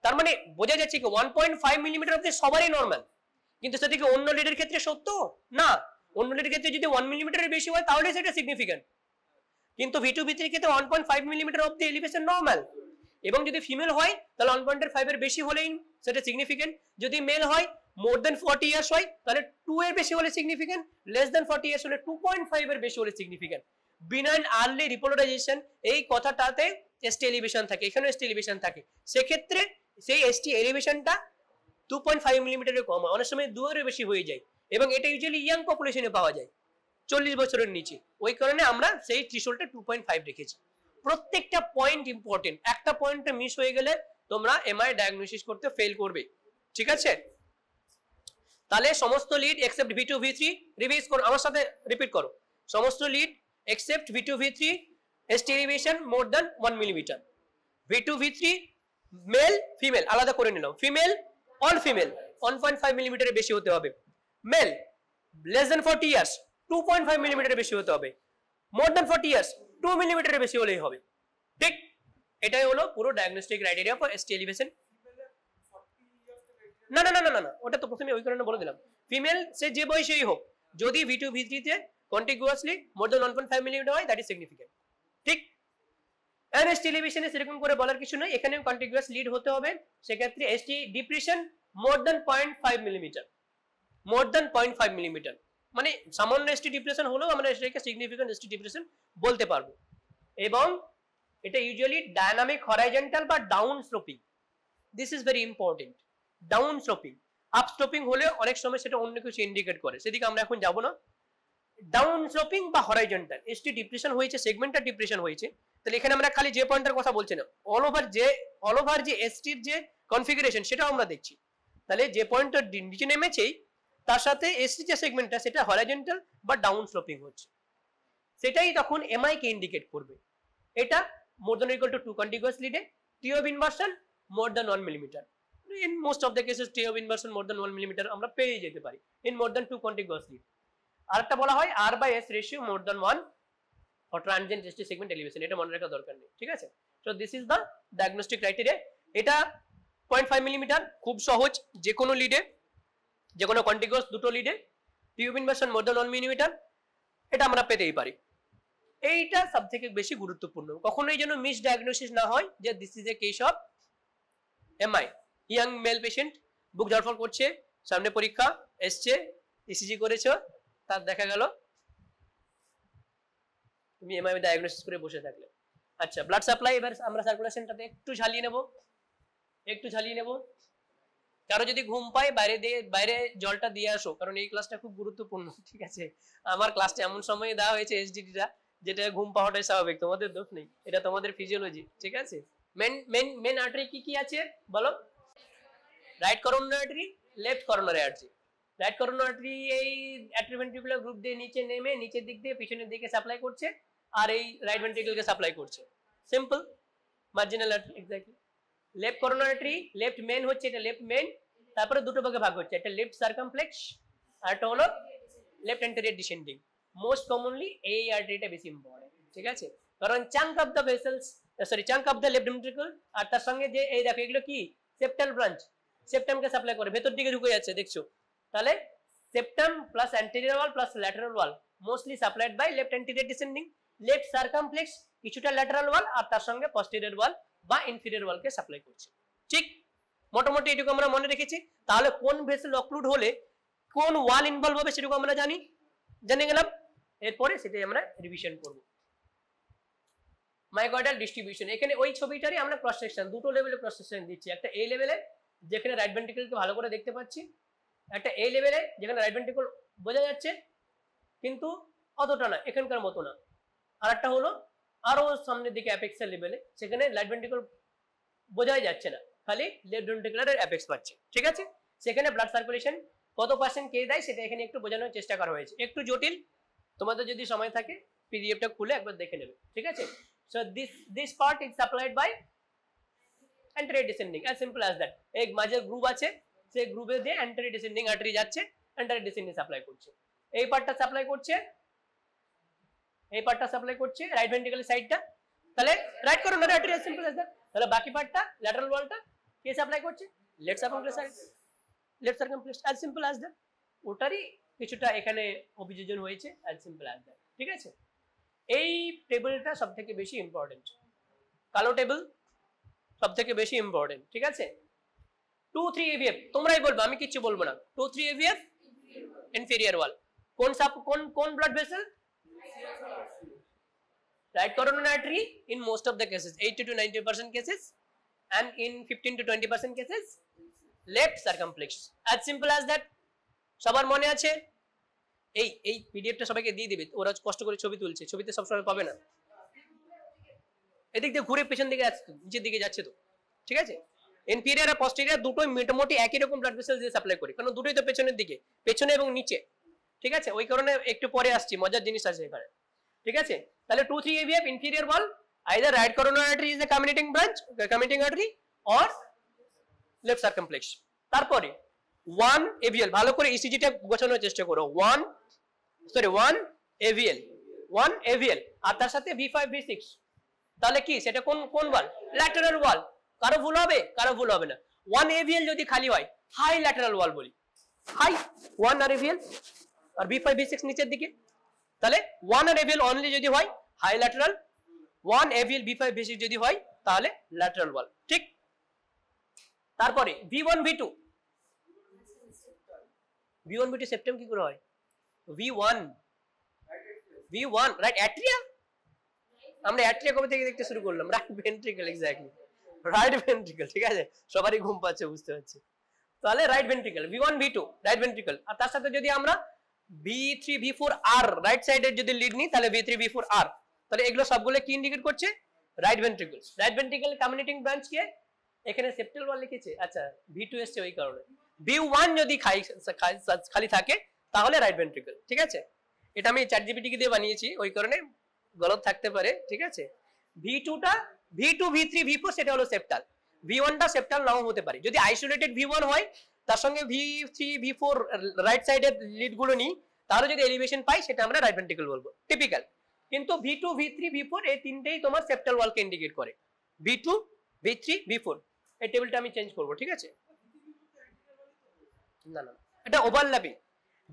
তার মানে বোঝা যাচ্ছে কি 1.5 মিলিমিটার অবধি সবারই নরমাল, কিন্তু সেটা কি অন্য লিডের ক্ষেত্রে সত্য না? অন্য লিডের ক্ষেত্রে যদি 1 মিলিমিটারের বেশি হয় তাহলে সেটা সিগনিফিক্যান্ট, কিন্তু V2 V3 এর ক্ষেত্রে 1.5 মিলিমিটার অবধি এলিভেশন নরমাল, এবং যদি ফিমেল হয় তাহলে 1.5 এর বেশি হলেই সেটা সিগনিফিক্যান্ট। যদি মেল হয় মোর দ্যান 40 ইয়ার্স হয় তাহলে 2 এর বেশি হলে সিগনিফিক্যান্ট, লেস দ্যান 40 ইয়ার্স হলে 2.5 এর বেশি হলে সিগনিফিক্যান্ট। বিনাইন আর্লি রিপোলারাইজেশন এই কথাটাতে এসটি এলিভেশন থাকে, এখানে এসটি এলিভেশন থাকে, সেক্ষেত্রে সেই এসটি এলিভেশনটা 2.5 মিলিমিটারের কম হয়, অনেক সময় 2 এর বেশি হয়ে যায়, এবং এটা ইউজুয়ালি ইয়াং পপুলেশনে পাওয়া যায় 40 বছরের নিচে। ওই কারণে আমরা সেই থ্রিশোল্ডটা 2.5 রেখেছি। প্রত্যেকটা পয়েন্ট ইম্পর্টেন্ট, একটা পয়েন্টে মিস হয়ে গেলে তোমরা এমআই ডায়াগনোসিস করতে ফেল করবে, ঠিক আছে। তাহলে সমস্ত lead except V2 V3 revise করো, আমার সাথে রিপিট করো, সমস্ত lead except V2 V3 ST elevation more than 1 millimeter. V2 V3 male female আলাদা করে নিলাম, female all female 1.5 মিলিমিটারের বেশি হতে হবে, male less than 40 years 2.5 মিলিমিটারের বেশি হতে হবে, more than 40 years 2 মিলিমিটারের বেশি হলেই হবে। ঠিক, এটাই হলো পুরো diagnostic criteria for ST elevation। না না না না না, ওটা তো প্রথমে ওই কারণে বলে দিলাম, ফিমেল সে যে বয়সেই হোক যদি V2 V3 তে কন্টিগুয়াসলি মোর দ্যান 1.5 মিলিমিটার হয় দ্যাট ইজ সিগনিফিকেন্ট। ঠিক, এন্ড ST এলিভেশনে সেরকম করে বলার কিছু নেই, এখানেও কন্টিগুয়াস লিড হতে হবে, সেক্ষেত্রে ST depression more than 0.5 millimetre, more than 0.5 millimetre মানে সামান্য ST ডিপ্রেশন হলেও আমরা এটাকে সিগনিফিকেন্ট ST ডিপ্রেশন বলতে পারবো। এবং এটা ইউজুয়ালি ডায়নামিক হরাইজন্টাল বা down sloping, this is very important. Down sloping, up sloping হলে অনেক সময় সেটা অন্য কিছু ইন্ডিকেট করে, সেদিকে আমরা এখন যাব না। ডাউন স্লোপিং বা হরাইজন্টাল ST ডিপ্রেশন হয়েছে, সেগমেন্টাল ডিপ্রেশন হয়েছে, তাহলে এখানে আমরা খালি যে পয়েন্টের কথা বলছি না, অল ওভার যে ST এর যে কনফিগারেশন সেটা আমরা দেখছি। তাহলে যে পয়েন্টটা নিচে নেমেছেই তার সাথে ST যে সেগমেন্টটা সেটা হরাইজন্টাল বা ডাউন স্লোপিং হচ্ছে, সেটাই তখন MI কে ইন্ডিকেট করবে। এটা more than or equal to 2 contiguous lead, T of inversion more than 1 millimeter. In most of the cases T of inversion more than 1 millimeter আমরা পেয়ে যেতে পারি in more than 2 contiguous lead। আরেকটা বলা হয় R/S ratio more than 1 for transient ST segment elevation, এটা মনে রাখা দরকার নেই। ঠিক আছে, so this is the diagnostic criteria। এটা 0.5 মিলিমিটার, খুব সহজ, যে কোনো লিডে, যে কোনো কন্টিগুয়াস দুটো লিডে T of inversion more than 1 millimetre, এটা আমরা পেতেই পারি। এইটা সবথেকে বেশি গুরুত্বপূর্ণ, কখনোই যেন মিস ডায়াগনোসিস না হয় যে this is a case of MI। Young male patient, বুক ধরফর করছে, সামনে পরীক্ষা এসছে, ECG করেছো, তার দেখা গেল তুমি MI ডায়াগনোসিস করে বসে থাকলে। আচ্ছা, ব্লাড সাপ্লাই, এবার আমরা সার্কুলেশনটাতে একটু ঝালিয়ে নেব। কারো যদি ঘুম পায় বাইরে জলটা দিয়ে আসো, কারণ এই ক্লাসটা খুব গুরুত্বপূর্ণ। ঠিক আছে, আমার ক্লাসটা এমন সময়ে দেওয়া হয়েছে SDT-টা যেটা ঘুম পাওয়াটাই স্বাভাবিক, তোমাদের দোষ নেই, এটা তোমাদের ফিজিওলজি। ঠিক আছে, মেন আর্টারি কি আছে বলো? Right coronary artery, left coronary artery. Right coronary artery এই অ্যাট্রিভেন্ট্রিকুলার গ্রুপ দিয়ে নিচে নেমে নিচের দিক দিয়ে পিছনের দিকে সাপ্লাই করছে, আর এই রাইট ভেন্ট্রিকলকে সাপ্লাই করছে, simple marginal artery. Exactly, left coronary artery, left main হচ্ছে, এটা লেফট মেন, তারপরে দুটো ভাগে ভাগ হচ্ছে, একটা লেফট সার্কামফ্লেক্স আর একটা হলো left anterior descending. Most commonly এই আর্টারিটা বেশি ইম্পর্টেন্ট। ঠিক আছে, কারণ chunk of the vessels, chunk of the left ventricle, আর তার সঙ্গে যে এই দেখো এগুলো কি সেপ্টাল ব্রাঞ্চ, সেপ্টামকে সাপ্লাই করে, ভেতর দিকে ঢুকে যাচ্ছে দেখছো। তাহলে septum plus anterior wall plus lateral wall mostly supplied by left anterior descending, left circumflex কিছুটা ল্যাটারাল ওয়াল, আর তার সঙ্গে পস্টেরিয়র ওয়াল বা ইনফিরিয়র ওয়ালকে সাপ্লাই করছে। ঠিক, মোটামুটি এটুকু আমরা মনে রেখেছি। তাহলে কোন ভেসেল অক্লুড হলে কোন ওয়াল ইনভলভ হবে সেটুকু আমরা জেনে গেলাম। এরপরে সেটাই আমরা রিভিশন করব। মাইকয়েডাল ডিস্ট্রিবিউশন, এখানে ওই ছবিটারই আমরা ক্রস সেকশন, দুটো লেভেলে ক্রস সেকশন দিচ্ছি, একটা এই লেভেলে যেখানে রাইট ভেন্ট্রিকলকে ভালো করে দেখতে পাচ্ছি, একটা এই লেভেলে যেখানে রাইট ভেন্ট্রিকল বোঝা যাচ্ছে কিন্তু অতটা না, এখানকার মতো না, আর একটা হলো আরো সামনের দিকে অ্যাপেক্সের লেভেলে, সেখানে রাইট ভেন্ট্রিকল বোঝাই যাচ্ছে না, খালি লেফট ভেন্ট্রিকুলারের অ্যাপেক্স পাচ্ছে। ঠিক আছে, সেখানে ব্লাড সার্কুলেশন কত পার্সেন্ট কে দেয় সেটা এখানে একটু বোঝানোর চেষ্টা করা হয়েছে, একটু জটিল, তোমাদের যদি সময় থাকে পিডিএফটা খুলে একবার দেখে নেবে। ঠিক আছে, so this part is supplied by anterior descending, as simple as that। এক মাঝে গ্রুপ আছে, সেই গ্রুপে দিয়ে anterior descending আর্টারি যাচ্ছে, anterior descending সাপ্লাই করছে, এই পার্টটা সাপ্লাই করছে রাইট ভেন্ট্রিকুলার সাইডটা, তাহলে right coronary artery, as simple as that। তাহলে বাকি পার্টটা ল্যাটারাল ওয়ালটা কে সাপ্লাই করছে? Left circumflex, as simple as that। ওটারই কিছুটা এখানে অভিযোজন হয়েছে, as simple as that। ঠিক আছে, এই টেবিলটা সবথেকে বেশি ইম্পর্টেন্ট, কালো টেবিল সবথেকে বেশি ইম্পর্টেন্ট। ঠিক আছে, 2-3 AVF তোমরাই বলবো, আমি কিচ্ছু বলবো না। 2-3 AVF ইনফেরিয়র ওয়াল, কোন blood vessel? Right coronary artery in most of the cases, 80 to 90% cases, and in 15 to 20% cases left circumflex, as simple as that। সবার মনে আছে? এই পিডিএফটা সবাইকে দিয়ে দিবে, ওরা কষ্ট করে ছবি তুলছে, ছবিতে সবসময় পাবে না, এদিক দিয়ে ঘুরে পেছন দিকে যাচ্ছে, নিচের দিকে যাচ্ছে তো। ঠিক আছে, ইনফেরিয়র আর পস্টেরিয়র দুটোই মোটামুটি একই রকম ব্লাড ভেসেল দিয়ে সাপ্লাই করে, কারণ দুটোই তো পেছনের দিকে, পেছনে এবং নিচে। ঠিক আছে, ওই কারণে একটু পরে আসছি, মজার জিনিস আছে এখানে। ঠিক আছে, তাহলে 2-3 AVF inferior wall, either right coronary artery is the communicating branch, communicating artery, or left circumflex. তারপরে 1 AVL, ভালো করে ইসিজিটা গোছানোর চেষ্টা করো। 1 AVL, 1 AVL, আর তার সাথে V5 V6, তাহলে কি সেটা কোন কোন ওয়াল? ল্যাটারাল ওয়াল। কারো ভুল হবে? কারো ভুল হবে না। 1 AVL যদি খালি হয়, হাই ল্যাটারাল ওয়াল বলি, হাই 1 আর AVL, আর V5 V6 নিচের দিকে, তাহলে 1 আর AVL অনলি যদি হয় high lateral, 1 AVL V5 V6 যদি হয় তাহলে ল্যাটারাল ওয়াল, ঠিক। তারপরে V1 V2, V1 V2 septum কি করে হয়? V1 রাইট অ্যাট্রিয়া, আমরা অ্যাট্রিয়া কবে থেকে দেখতে শুরু করলাম? Right ventricle, exactly right ventricle, ঠিক আছে, সবারই ঘুম পাচ্ছে বুঝতে পারছি। তাহলে right ventricle, V1 V2 right ventricle, আর তার সাথে যদি আমরা V3 V4 R রাইট সাইডের যদি লিড নিই তাহলে V3 V4 R, তাহলে এগুলো সবগুলো কি ইন্ডিকেট করছে? Right ventricle. Right ventricle communicating branch কে এখানে সেপ্টাল ওয়াল লিখেছে, আচ্ছা V2 এসছে ওই কারণে। V1 যদি খালি থাকে তাহলে রাইট ভেন্ট্রিকল, ঠিক আছে। এটা আমি চ্যাটজিপিটি কে দিয়ে বানিয়েছি ওই কারণে গলত থাকতে পারে, ঠিক আছে। V2 টা V2 V3 V4 সেটা হলো সেপ্টাল, V1 টা সেপ্টাল নাও হতে পারে। যদি আইসোলেটেড V1 হয় তার সঙ্গে V3 V4 রাইট সাইডের লিড গুলো নিই তাহলে যদি এলিভেশন পাই সেটা আমরা রাইট ভেন্ট্রিকল বলবো, টিপিক্যাল। কিন্তু V2 V3 V4 এই তিনটেই তোমার সেপ্টাল ওয়ালকে ইন্ডিকেট করে, V2 V3 V4। এই টেবিলটা আমি চেঞ্জ করব, ঠিক আছে। না না, এটা ওভারল্যাপিং,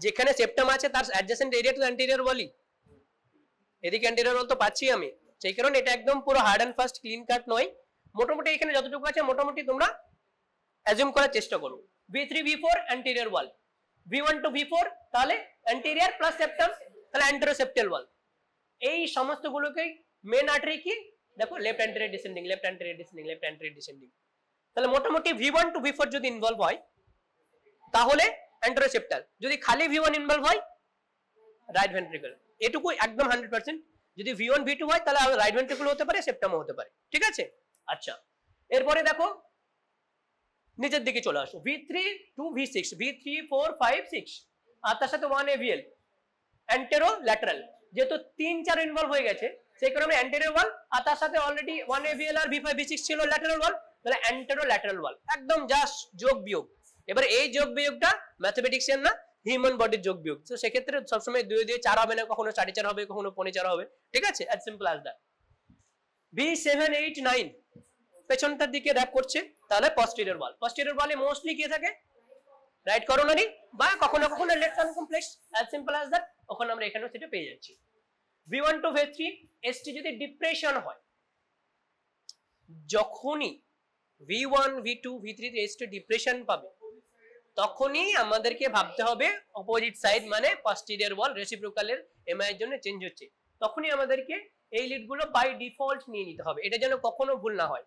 যেখানে সেপ্টাম আছে তার অ্যাডজেসেন্ট এরিয়া টু অ্যান্টেরিয়র ওয়ালই, এদিকে অ্যান্টেরিয়র ওয়াল তো পাচ্ছি আমি, সেই কারণে এটা একদম পুরো হার্ড এন্ড ফাস্ট ক্লিন কাট নয়। মোটামুটি এখানে যতটুকু আছে মোটামুটি তোমরা অ্যাজিউম করার চেষ্টা করো। V3 V4 anterior wall, V1 to V4 তাহলে অ্যান্টেরিয়র প্লাস সেপ্টাম, তাহলে অ্যান্টেরোসেপ্টাল ওয়াল। এই সমস্ত গুলোকে মেন আর্টারি কি দেখো, left anterior descending, left anterior descending, left anterior descending. তাহলে মোটামুটি V1 to V4 যদি ইনভলভ হয় তাহলে অ্যান্টেরোসেপ্টাল, যদি খালি V1 ইনভলভ হয় রাইট ভেন্ট্রিকল, এটুকু একদম 100%। যদি V1 V2 হয় তাহলে রাইট ভেন্ট্রিকল হতে পারে, সেপ্টামও হতে পারে, ঠিক আছে। আচ্ছা, এরপরে দেখো নিচের দিকে চলে আসো, V3 to V6, V3 4 5 6, আর তার সাথে 1 AVL অ্যান্টেরো ল্যাটারাল, যেহেতু 3-4 ইনভলভ হয়ে গেছে সেই কারণে অ্যান্টেরিয়র ওয়াল, আর তার সাথে অলরেডি 1 AVL আর V5 V6 ছিল ল্যাটারাল ওয়াল, তাহলে অ্যান্টেরো ল্যাটারাল ওয়াল, একদম জাস্ট যোগ বিয়োগ। এবার এই যোগ বিয়োগটা ম্যাথমেটিক্সিয়ান না, হিউম্যান বডির যোগ বিয়োগ, তো সেক্ষেত্রে সবসময় 2 দিয়ে 4 হবে না, কখনো 4.5 হবে, কখনো 4.5 হবে, ঠিক আছে, as simple as that. B7 8 9 পেছনটার দিকে র‍্যাপ করছে, তাহলে পস্টেরিয়র ওয়াল। পস্টেরিয়র ওয়ালে মোস্টলি কি থাকে? রাইট করোনারি বা কখনো কখনো left circumflex, as simple as that. ওখানে আমরা এখানেও সেটা পেয়ে যাচ্ছি। V1 to V3 ST যদি ডিপ্রেশন হয়, যখনই V1 V2 V3 তে ST ডিপ্রেশন পাবে তখনই আমাদেরকে ভাবতে হবে অপোজিট সাইড মানে পস্টেরিয়র ওয়াল রেসিপ্রোকালের এমআই এর জন্য চেঞ্জ হচ্ছে, তখনই আমাদেরকে এই লিডগুলো বাই ডিফল্ট নিয়ে নিতে হবে, এটা যেন কখনো ভুল না হয়।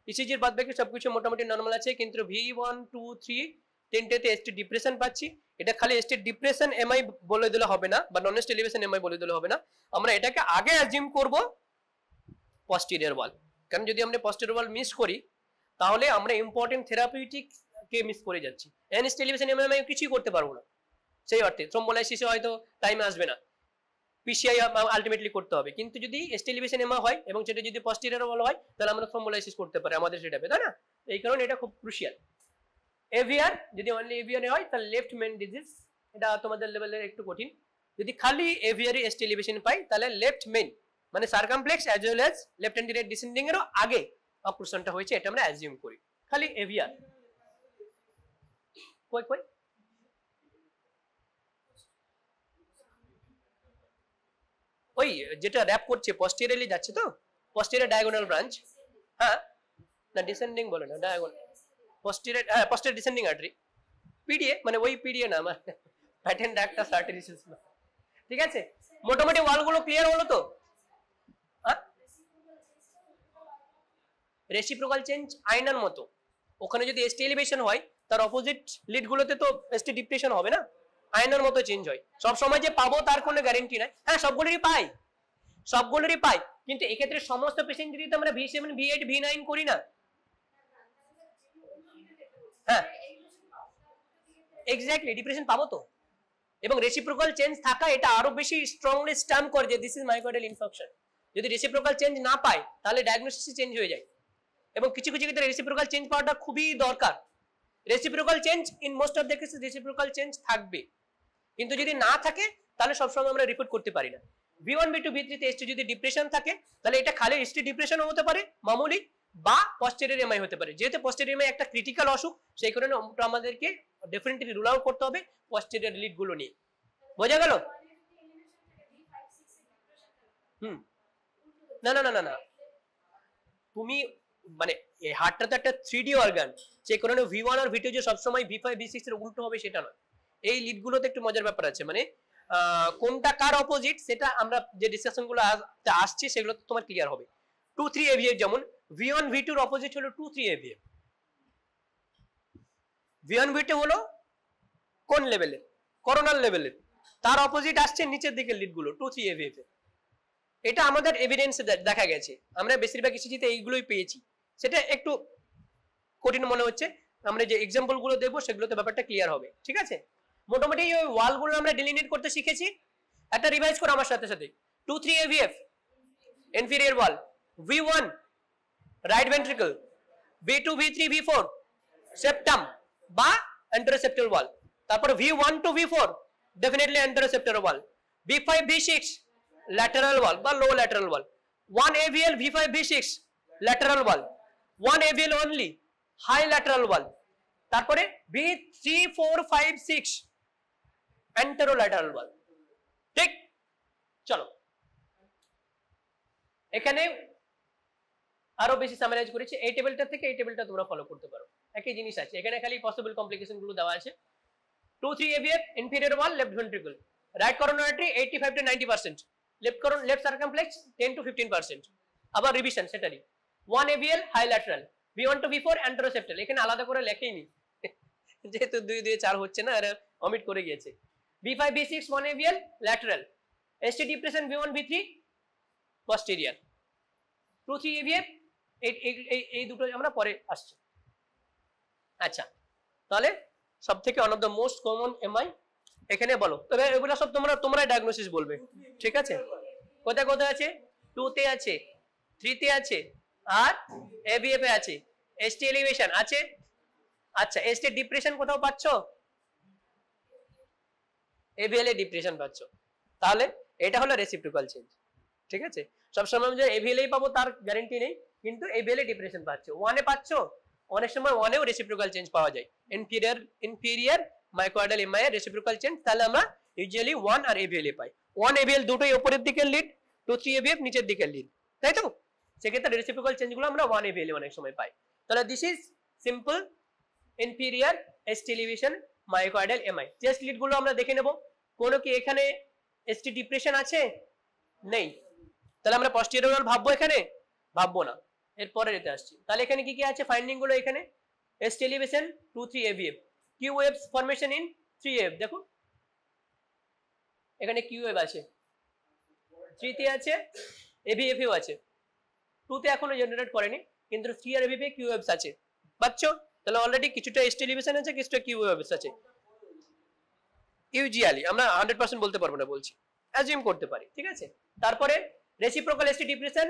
ইসিজির বাদ বাকি সবকিছু মোটামুটি নরমাল আছে, কিন্তু V1 2 3 তিনটেতে ST ডিপ্রেশন পাচ্ছি, এটা খালি ST ডিপ্রেশন এমআই বলে দিলে হবে না, বা নন এস্ট এলিভেশন এমআই বলে দিলে হবে না, আমরা এটাকে আগে অ্যাজিউম করব পস্টেরিয়র ওয়াল। কারণ যদি আমরা পস্টেরিয়র ওয়াল মিস করি তাহলে আমরা ইম্পর্টেন্ট থেরাপিউটিক কে মিস করে যাচ্ছি, এনএস্ট এলিভেশন এমআই কিছুই করতে পারবো না, সেই অর্থে থ্রম্বোলাইসিসে হয়তো টাইম আসবে না, পিসিআই আলটিমেটলি করতে হবে। কিন্তু যদি এসটি এলিভেশন এমআই হয় এবং সেটা যদি পস্টেরিয়র ওয়াল হয় তাহলে আমরা থ্রম্বোলাইসিস করতে পারি আমাদের সেটাপে, তাই না? এই কারণে এটা খুব ক্রুশিয়াল। এভিআর যদি অনলি এভিআর হয় তাহলে লেফট মেন ডিজিজ, এটা তোমাদের লেভেলের একটু কঠিন। যদি খালি এভিআর এসটি এলিভেশন পাই তাহলে লেফট মেন মানে circumflex as well as left anterior descending এরও আগে অক্লুশনটা হয়েছে, এটা আমরা অ্যাজিউম করি খালি এভিআর। কই কই ওই যেটা র‍্যাপ করছে পস্টেরিয়রলি যাচ্ছে, তো পস্টেরিয়র ডায়াগোনাল ব্রাঞ্চ, হ্যাঁ না ডিসেন্ডিং বলে না, ডায়াগোনাল পস্টেরিয়র, হ্যাঁ পস্টেরিয়র ডিসেন্ডিং আর্টারি, পিডিএ মানে ওই পিডিএ না, আমার প্যাটার্ন ডাক্টাস আর্টারিস, ঠিক আছে। মোটামুটি ওয়ালগুলো ক্লিয়ার হলো তো? রেসিপ্রোকাল চেঞ্জ আয়নার মতো, ওখানে যদি এসটি এলিভেশন হয় তার অপোজিট লিডগুলোতে তো এসটি ডিপ্রেশন হবে না, আয়নার মতো চেঞ্জ হয়। সব সময় যে পাবো তার কোনো গ্যারান্টি নাই, হ্যাঁ সবগুলোরই পাই, কিন্তু এক্ষেত্রে সমস্ত পেশেন্ট যদি আমরা V7 V8 V9 করি না, হ্যাঁ এক্স্যাক্টলি ডিপ্রেশন পাবো তো, এবং রেসিপ্রোকাল চেঞ্জ থাকা এটা আরো বেশি স্ট্রংলি স্ট্যাম্প করে যে দিস ইজ মাইকোয়ার্ডিয়াল ইনফেকশন। যদি রেসিপ্রোকাল চেঞ্জ না পায় তাহলে ডায়াগনোসিস চেঞ্জ হয়ে যায়, এবং কিছু কিছু ক্ষেত্রে রেসিপ্রোকাল চেঞ্জ পাওয়াটা খুবই দরকার। Reciprocal change in most of the cases reciprocal change থাকবে, কিন্তু যদি না থাকে তাহলে সবসময় আমরা রিপোর্ট করতে পারি না। V1 V2 V3 তে এসটি যদি ডিপ্রেশন থাকে তাহলে এটা খালি এসটি ডিপ্রেশনও হতে পারে মামুলি, বা পস্টেরিয়র এমআই হতে পারে। যেহেতু পস্টেরিয়র এমআই একটা ক্রিটিক্যাল অসুখ, সেই কারণে আমাদেরকে ডেফিনেটলি রুল আউট করতে হবে পস্টেরিয়র লিড গুলো নিয়ে। বোঝা গেল? না না না না না, তুমি মানে এই হার্টটা তো একটা 3D অর্গান, সেই কারণে V1 আর V2 যে সবসময় V5 V6 এর উল্টো হবে সেটা নয়। এই লিড গুলোতে একটু মজার ব্যাপার আছে, মানে কোনটা কার অপোজিট সেটা আমরা যে ডিসকাশন গুলো আসছে সেগুলো তোমার ক্লিয়ার হবে। 2-3 AVF যেমন V1 V2 এর অপোজিট হলো 2-3 AVF। V1 V2 হলো কোন লেভেলের? করোনাল লেভেলের, তার অপোজিট আসছে নিচের দিকের লিড গুলো 2-3 AVF। এটা আমাদের এভিডেন্সে দেখা গেছে, আমরা বেশিরভাগ ইসিজিতে এইগুলোই পেয়েছি। সেটা একটু কঠিন মনে হচ্ছে, আমরা যে এক্সাম্পল গুলো দেবো সেগুলোতে ব্যাপারটা ক্লিয়ার হবে, ঠিক আছে? মোটামুটি ওই ওয়াল গুলো আমরা ডিলিনেট করতে শিখেছি। একটা রিভাইজ করো আমার সাথে সাথে। 2-3 AVF inferior wall, V1 right ventricle, V2 V3 V4 septum বা anteroseptal wall, তারপর V1 to V4 definitely anteroseptal wall, V5 V6 lateral wall বা low lateral wall, 1 AVL V5 V6 lateral wall, 1 AVL only high lateral wall, তারপরে V3 4 5 6 anterolateral wall। ঠিক, চলো এখানে আরো বেশি summarise করেছি। এই টেবিলটা থেকে এই টেবিলটা তোমরা ফলো করতে পারো, একই জিনিস আছে এখানে, খালি পসিবল কমপ্লিকেশন গুলো দেওয়া আছে। 2-3 AVF inferior wall left ventricle, right coronary artery 85 to 90%, left circumflex 10 to 15%। আবার রিভিশন সেটারই 1 AVL high lateral, V1 to V4 anteroseptal। এখানে আলাদা করে লেখেইনি যেহেতু 2 2 4 হচ্ছে না, এরা অমিট করে গিয়েছে। V5 V6 1 AVL lateral, ST depression V1 V3 posterior, 2-3 AVF এই দুটো আমরা পরে আসছে। আচ্ছা, তাহলে সব থেকে one of the most common MI এখানে বলো, তবে এগুলো সব তোমরা ডায়াগনোসিস বলবে, ঠিক আছে? কোথায় কোথায় আছে? 2 তে আছে, 3 তে আছে, আর AVF এ আছে, ST এলিভেশন আছে। আচ্ছা, ST ডিপ্রেশন কোথাও পাচ্ছো? AVL এ ডিপ্রেশন পাচ্ছো, তাহলে এটা হলো রেসিপ্রোকাল চেঞ্জ, ঠিক আছে? সবসময় যে AVL এই পাবো তার গ্যারান্টি নেই, কিন্তু AVL এ ডিপ্রেশন পাচ্ছো, 1 এ পাচ্ছো, অনেক সময় 1 এও রেসিপ্রোকাল চেঞ্জ পাওয়া যায়। ইনফেরিয়র মাইকোয়ার্ডিয়াল এমআই এর রেসিপ্রোকাল চেঞ্জ, তাহলে আমরা ইউজুয়ালি 1 আর AVL এ পাই। 1 AVL দুটোই উপরের দিকের লিড, 2-3 AVF নিচের দিকের লিড, তাই তো? সেক্ষেত্রে রেসিপ্রোকাল চেঞ্জ গুলো আমরা 1 AVL এ অনেক সময় পাই। তাহলে this is simple inferior ST elevation myocardial MI. Chest lead গুলো আমরা দেখে নেব, কোনো কি এখানে ST ডিপ্রেশন আছে? নেই, তাহলে আমরা পস্টেরিয়র ওয়াল ভাববো? এখানে ভাববো না, এরপরে যেতে আসছি। তাহলে এখানে কি কি আছে ফাইন্ডিং গুলো? এখানে ST elevation 2-3 AVF, Q waves formation in 3 AVF, দেখো এখানে Q wave আছে, 3 তে আছে, AVF এও আছে, 2 তে এখনো জেনারেট করেনি, কিন্তু 3 আর AVF এ Q waves আছে, পাচ্ছো? তাহলে অলরেডি কিছুটা ST elevation আছে, কিছুটা Q waves আছে। ইউজুয়ালি আমরা 100% বলতে পারবো না, বলছি অ্যাজিউম করতে পারি, ঠিক আছে? তারপরে reciprocal ST depression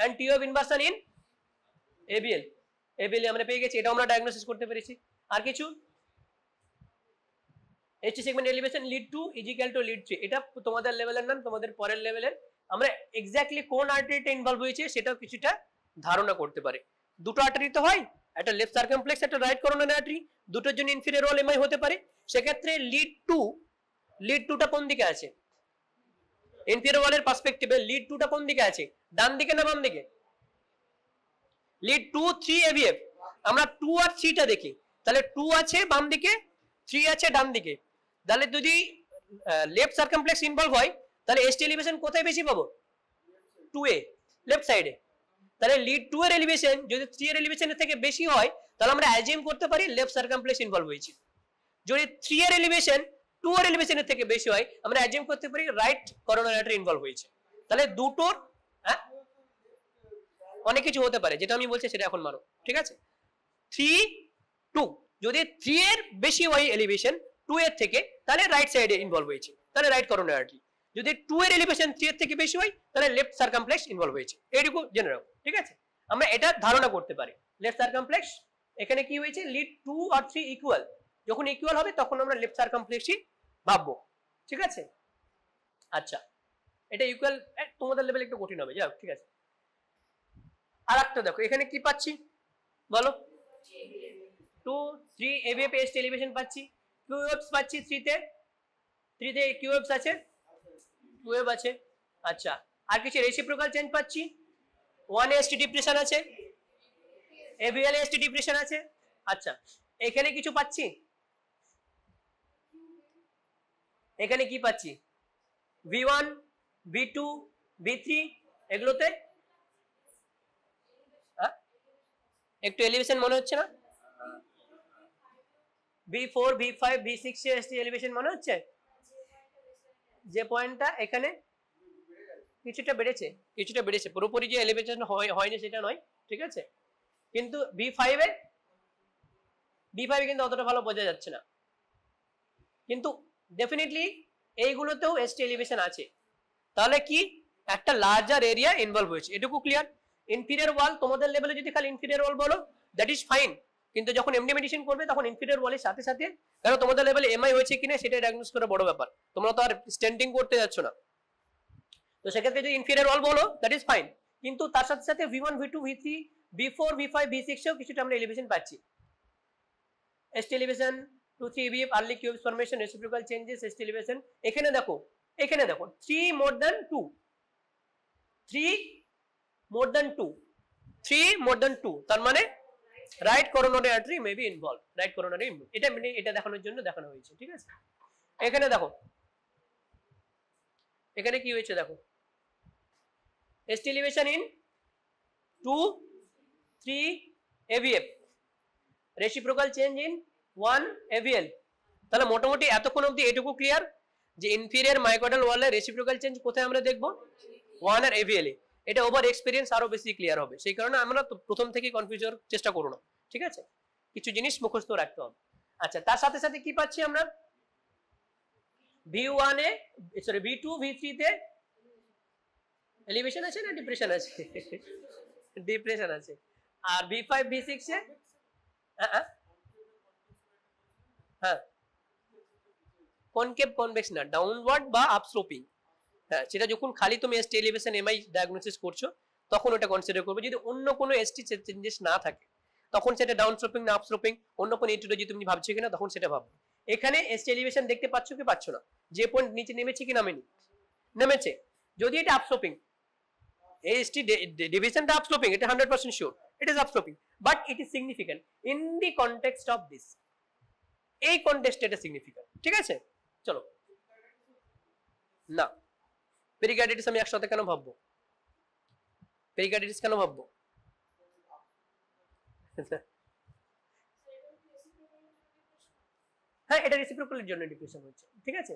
and T wave inversion in AVL, AVL আমরা পেয়ে গেছি, এটা আমরা ডায়াগনোসিস করতে পেরেছি। আর কিছু? ST segment elevation lead 2 is equal to lead 3, এটা তোমাদের লেভেলের নাম, তোমাদের পরের লেভেলের। আমরা এক্স্যাক্টলি কোন আর্টারিতে ইনভলভ হয়েছে সেটাও কিছুটা ধারণা করতে পারে। দুটো আর্টারি তো হয়, একটা লেফট সার্কামফ্লেক্স, একটা রাইট করোনারি আর্টারি, দুটোর জন্য ইনফেরিয়র ওয়াল এমআই হতে পারে। সেক্ষেত্রে লিড 2টা কোন দিকে আছে? ইনফেরিয়র ওয়ালের পার্সপেক্টিভে লিড 2টা কোন দিকে আছে? ডান দিকে না বাম দিকে? লিড 2-3 AVF, আমরা 2 আর 3 টা দেখি, তাহলে 2 আছে বাম দিকে, 3 আছে ডান দিকে। তাহলে যদি লেফট সার্কামফ্লেক্স ইনভলভ হয় তাহলে ST এলিভেশন কোথায় বেশি পাবো? 2A, লেফট সাইডে। তাহলে লিড 2 এর এলিভেশন যদি 3 এর এলিভেশনের থেকে বেশি হয় তাহলে আমরা অ্যাজিউম করতে পারি লেফট সার্কামফ্লেক্স ইনভলভ হয়েছে। যদি 3 এর এলিভেশন 2 এর এলিভেশনের থেকে বেশি হয় আমরা অ্যাজিউম করতে পারি রাইট করোনারি আর্টারি ইনভলভ হয়েছে। তাহলে দুটোর অনেক কিছু হতে পারে, যেটা আমি বলছি সেটা এখন মানো, ঠিক আছে? 3-2, যদি 3 এর বেশি হয় এলিভেশন 2 এর থেকে, তাহলে রাইট সাইডে ইনভলভ হয়েছে, তাহলে রাইট করোনারি আর্টারি। যদি 2 এর এলিভেশন 3 এর থেকে বেশি হয় তাহলে লেফট সার্কামফ্লেক্স ইনভলভ হয়েছে, এইটুকু জেনে রাখো, ঠিক আছে? আমরা এটা ধারণা করতে পারি লেফট সার্কামফ্লেক্স এখানে কি হয়েছে, লিড 2 আর 3 ইকুয়াল, যখন ইকুয়াল হবে তখন আমরা লেফট সার্কামফ্লেক্সই ভাববো, ঠিক আছে? আচ্ছা, এটা ইকুয়াল তোমাদের লেভেল একটু কঠিন হবে, যাও ঠিক আছে। আর একটা দেখো এখানে কি পাচ্ছি বলো, 2 3 AVF এস্ট এলিভেশন পাচ্ছি, কিউএফস পাচ্ছি 3 তে কিউএফস আছে, কিউএফ আছে। আচ্ছা, আর কিছু রেসিপ্রোকাল চেঞ্জ পাচ্ছি, 1 এস্ট ডিপ্রেশন আছে, AVL এস্ট ডিপ্রেশন আছে। আচ্ছা, এখানে কিছু পাচ্ছি, এখানে কি পাচ্ছি, V1 V2 V3 এগুলোতে একটু এলিভেশন মনে হচ্ছে না, V4 V5 V6 এর এলিভেশন মনে হচ্ছে, যে পয়েন্টটা এখানে কিছুটা বেড়েছে, পুরোপুরি যে এলিভেশন হয়নি সেটা নয়, ঠিক আছে? কিন্তু B5 কিন্তু অতটা ভালো বোঝা যাচ্ছে না, কিন্তু ডেফিনেটলি এইগুলোতেও এসটি এলিভেশন আছে। তাহলে কি একটা লার্জার এরিয়া ইনভলভ হয়েছে, এটুকু ক্লিয়ার। ইনফিরিয়র ওয়াল তোমাদের লেভেলে যদি খালি ইনফিরিয়র ওয়াল বলো দ্যাট ইজ ফাইন, কিন্তু যখন এমডি মেডিসিন করবে তখন ইনফিরিয়র ওয়ালের সাথে সাথে, কারণ তোমাদের লেভেলে এমআই হয়েছে কিনা সেটা ডায়াগনোস করা বড় ব্যাপার, তোমরা তো আর স্টেন্টিং করতে যাচ্ছ না, তো সেক্ষেত্রে যদি ইনফিরিয়র ওয়াল বলো দ্যাট ইজ ফাইন, কিন্তু তার সাথে সাথে V1 V2 V3 V4 V5 V6 এও কিছুটা আমরা এলিভেশন পাচ্ছি। ST elevation 2 3 EVF early cubes formation reciprocal changes ST elevation, এখানে দেখো 3 more than 2 তার মানে right coronary artery may be involve, right coronary, এটা দেখানোর জন্য দেখানো হয়েছে, ঠিক আছে? এখানে দেখো এখানে কি হয়েছে দেখো, ST elevation in 2 3 AVF, reciprocal change in 1 AVL। তাহলে মোটামুটি এতক্ষণ অবধি এটুকু ক্লিয়ার যে ইনফিরিয়র মাইকোডাল ওয়ালে রেসিপ্রোকাল চেঞ্জ কোথায় আমরা দেখবো, 1 আর AVL এ। এটা ওভার এক্সপেরিয়েন্স আরো বেশি ক্লিয়ার হবে, সেই কারণে আমরা প্রথম থেকে কনফিউজ হওয়ার চেষ্টা করো না, ঠিক আছে? কিছু জিনিস মুখস্থ রাখতে হবে। আচ্ছা, তার সাথে সাথে কি পাচ্ছি আমরা, V1 এ সরি V2 V3 তে এলিভেশন আছে না ডিপ্রেশন আছে, ডিপ্রেশন আছে, আর V5 V6 এ হ্যাঁ কনকেভ কনভেক্স না, ডাউনওয়ার্ড বা আপস্লোপিং, হ্যাঁ সেটা যখন খালি তুমি এসটি এলিভেশন এমআই ডায়াগনোসিস করছো তখন ওটা কনসিডার করবে। যদি অন্য কোনো এসটি চেঞ্জেস না থাকে তখন সেটা ডাউন স্লোপিং না আপস্লোপিং, অন্য কোনো ইটিওলজি তুমি ভাবছো কিনা তখন সেটা ভাববে। এখানে এসটি এলিভেশন দেখতে পাচ্ছ কি পাচ্ছ না, যে পয়েন্ট নিচে নেমেছে কি নামেনি, নেমেছে, যদি এটা আপস্লোপিং, এসটি ডিভিশনটা আপস্লোপিং, এটা 100% sure it is upsloping, but it is significant in the context of this, এই কনটেক্সটে এটা সিগনিফিক্যান্ট, ঠিক আছে? চলো না, পেরিকার্ডিটিস আমি একসাথে কেন ভাববো, পেরিকার্ডিটিস কেন ভাববো, হ্যাঁ এটা রেসিপ্রোকালের জন্য ডিপ্রেশন হচ্ছে, ঠিক আছে?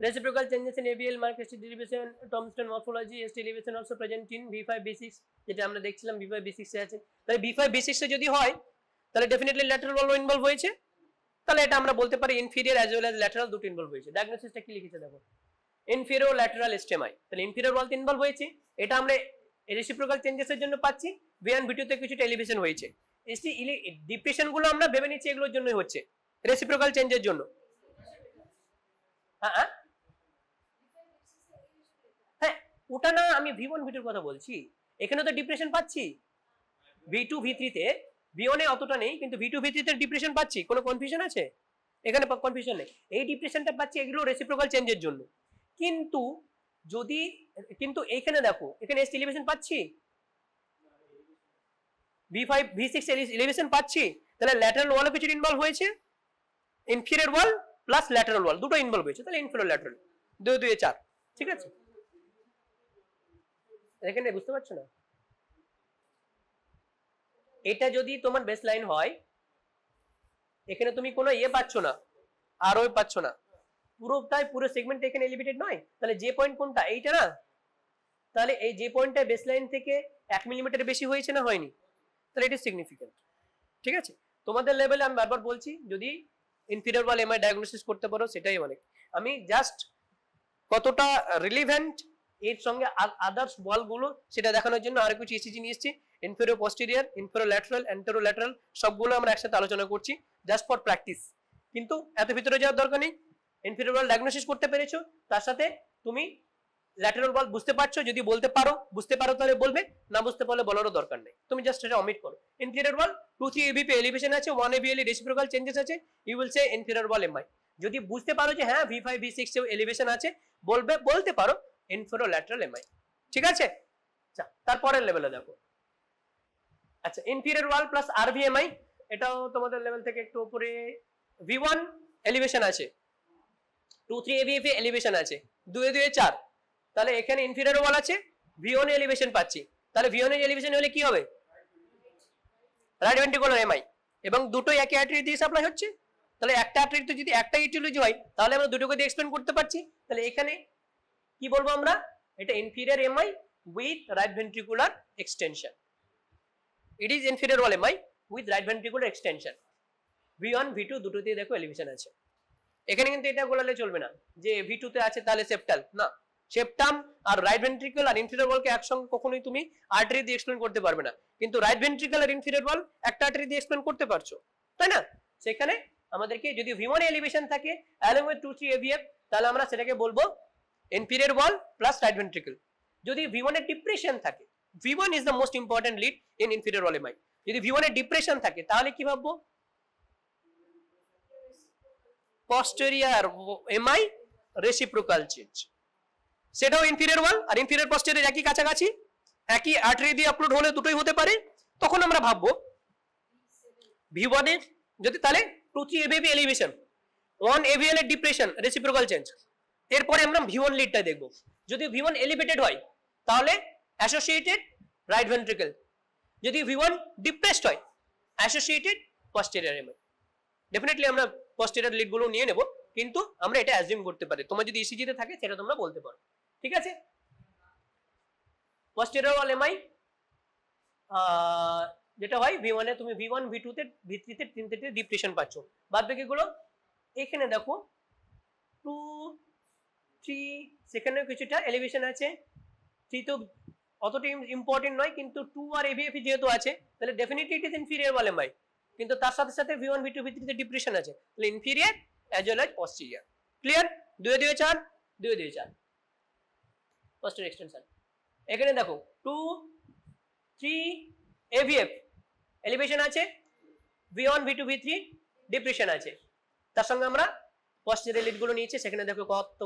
Reciprocal changes in AVL marked division tombstone morphology ST elevation also present in V5 V6, যেটা আমরা দেখছিলাম V5 V6 এ আছে। তাহলে V5 V6 এ যদি হয় তাহলে ডেফিনেটলি ল্যাটারাল ওয়াল ইনভলভ হয়েছে, তাহলে এটা আমরা বলতে পারি inferior as well as lateral দুটো ইনভলভ হয়েছে। ডায়াগনোসিসটা কি লিখেছে দেখো, ইনফিরিয়র ল্যাটারাল স্টেমাই, তাহলে ইনফিরিয়র ওয়াল ইনভলভ হয়েছে, এটা আমরা রেসিপ্রোকাল চেঞ্জেসের জন্য পাচ্ছি। V1 V2 তে কিছুটা এলিভেশন হয়েছে, এসটি ডিপ্রেশন গুলো আমরা ভেবে নিচ্ছি এগুলোর জন্যই হচ্ছে, রেসিপ্রোকাল চেঞ্জের জন্য। হ্যাঁ হ্যাঁ ওটা না, আমি V1 V2 এর কথা বলছি, এখানে তো ডিপ্রেশন পাচ্ছি, V2 V3 তে, V1 এ অতটা নেই কিন্তু V2 V3 তে ডিপ্রেশন পাচ্ছি, কোনো কনফিউশন আছে এখানে? কনফিউশন নেই, এই ডিপ্রেশনটা পাচ্ছি এগুলো রেসিপ্রোকাল চেঞ্জের জন্য। কিন্তু যদি কিন্তু এখানে দেখো এখানে এসটি এলিভেশন পাচ্ছি, V5 V6 এলিভেশন পাচ্ছি, তাহলে ল্যাটারাল ওয়ালও কিছু ইনভলভ হয়েছে, ইনফিরিয়র ওয়াল প্লাস ল্যাটারাল ওয়াল দুটো ইনভলভ হয়েছে, তাহলে ইনফিরিয়র ল্যাটারাল 2 2 4, ঠিক আছে? এখানে বুঝতে পারছো না, এটা যদি তোমার বেস লাইন হয়, এখানে তুমি কোনো ইয়ে পাচ্ছ না, আর ওই পাচ্ছ না, পুরোটাই পুরো সেগমেন্ট এখানে এলিভেটেড নয়, তাহলে যে পয়েন্ট কোনটা, এইটা না, তাহলে এই যে পয়েন্টটা বেস লাইন থেকে 1 মিলিমিটার বেশি হয়েছে না হয়নি, তাহলে এটা সিগনিফিক্যান্ট, ঠিক আছে? তোমাদের লেভেলে আমি বারবার বলছি যদি ইনফিরিয়র ওয়াল এমআই ডায়াগনোসিস করতে পারো, সেটাই অনেক। আমি জাস্ট কতটা রিলিভেন্ট এর সঙ্গে আদার্স ওয়ালগুলো সেটা দেখানোর জন্য আর কিছু ইসিজি নিয়ে এসেছি। Inferior posterior, inferior lateral, antero lateral সবগুলো আমরা একসাথে আলোচনা করছি জাস্ট ফর প্র্যাকটিস। কিন্তু এত ভিতরে যাওয়ার দরকার নেই। ইনফেরিয়র ওয়াল ডায়াগনোসিস করতে পেরেছো, তার সাথে তুমি ল্যাটারাল ওয়াল বুঝতে পারছো, যদি বলতে পারো বুঝতে পারো তাহলে বলবে, না বুঝতে পারলে বলারও দরকার নেই, তুমি জাস্ট এটা অমিট করো। ইনফেরিয়র ওয়াল 2-3 AVP এলিভেশন আছে, 1 AVL রেসিপ্রোকাল চেঞ্জেস আছে, you will say inferior wall MI. যদি বুঝতে পারো যে হ্যাঁ V5 V6 এ এলিভেশন আছে, বলতে পারো ইনফেরিয়র ল্যাটারাল এমআই। ঠিক আছে, আচ্ছা তারপরের লেভেলে দেখো। আচ্ছা ইনফেরিয়র ওয়াল প্লাস RVMI, এটাও তোমাদের লেভেল থেকে একটু উপরে। V1 এলিভেশন আছে, 2-3 AVP এলিভেশন আছে, 2 4, তাহলে এখানে ইনফেরিয়র ওয়াল আছে, V1 এলিভেশন পাচ্ছি, তাহলে V1 এর এলিভেশন হলে কি হবে? রাইট ভেন্ট্রিকুলার এমআই, এবং দুটোই একই আর্টারি দিয়ে সাপ্লাই হচ্ছে, তাহলে একটা আর্টারিতে যদি একটা ইটিওলজি হয় তাহলে আমরা দুটোকে দিয়ে এক্সপ্লেন করতে পারছি। তাহলে এখানে কি বলবো আমরা? এটা inferior MI with right ventricular extension. It is inferior wall MI with right ventricular extension. V1 V2 দুটোতেই দেখো এলিভেশন আছে। এখানে কিন্তু এটা গোলালে চলবে না যে V2 তে আছে তাহলে সেপ্টাল, না, সেপ্টাম আর রাইট ভেন্ট্রিকল আর ইনফেরিয়র ওয়ালকে একসঙ্গে কখনোই তুমি আর্টারি দিয়ে এক্সপ্লেন করতে পারবে না, কিন্তু রাইট ভেন্ট্রিকল আর ইনফেরিয়র ওয়াল একটা আর্টারি দিয়ে এক্সপ্লেন করতে পারছো, তাই না? সেখানে আমাদেরকে যদি V1 এলিভেশন থাকে along with 2-3 AVF, তাহলে আমরা সেটাকে বলবো ইনফেরিয়র ওয়াল প্লাস রাইট ভেন্ট্রিকল। যদি V1 এর ডিপ্রেশন থাকে, V1 is the most important lead in inferior wall MI, যদি V1 এর ডিপ্রেশন থাকে তাহলে কি ভাববো? posterior MI reciprocal change, সেটাও ইনফেরিয়র ওয়াল আর ইনফেরিয়র পস্টেরিয়র একই কাছাকাছি, একই আর্টারি দিয়ে আপলোড হলে দুটোই হতে পারে। তখন আমরা ভাববো V1 এর যদি তাহলে 2-3 AVP এলিভেশন, 1 AVL এর ডিপ্রেশন রেসিপ্রোকাল চেঞ্জ, এরপরে আমরা V1 লিডটা দেখব। যদি V1 এলিভেটেড হয় তাহলে অ্যাসোসিয়েটেড রাইট ভেন্ট্রিকল, যদি V1 ডিপ্রেসড হয় অ্যাসোসিয়েটেড পস্টেরিয়র এমআই। ডেফিনেটলি আমরা পস্টেরিয়র লিডগুলো নিয়ে নেব, কিন্তু আমরা এটা অ্যাজিউম করতে পারি, তোমার যদি ইসিজি তে থাকে সেটা তোমরা বলতে পারো। ঠিক আছে, পস্টেরিয়র ওয়াল এমআই যেটা হয় V1 এ তুমি V1 V2 তে V3 তে 3 তে ডিপ্রেশন পাচ্ছ, বাদ বাকিগুলো এখানে দেখো 2 3 সেখানে কিছুটা এলিভেশন আছে, 3 তো অতটা ইম্পর্টেন্ট নয়, কিন্তু 2 আর AVF যেহেতু আছে তাহলে definitely it is inferior wall MI, কিন্তু তার সাথে সাথে V1 V2 V3 তে ডিপ্রেশন আছে, তাহলে inferior as well as posterior. Clear? 2 4 2 4 posterior extension. এখানে দেখো 2 3 AVF এলিভেশন আছে, V1 V2 V3 ডিপ্রেশন আছে, তার সঙ্গে আমরা পস্টেরিয়র লিডগুলো নিয়েছি, সেখানে দেখো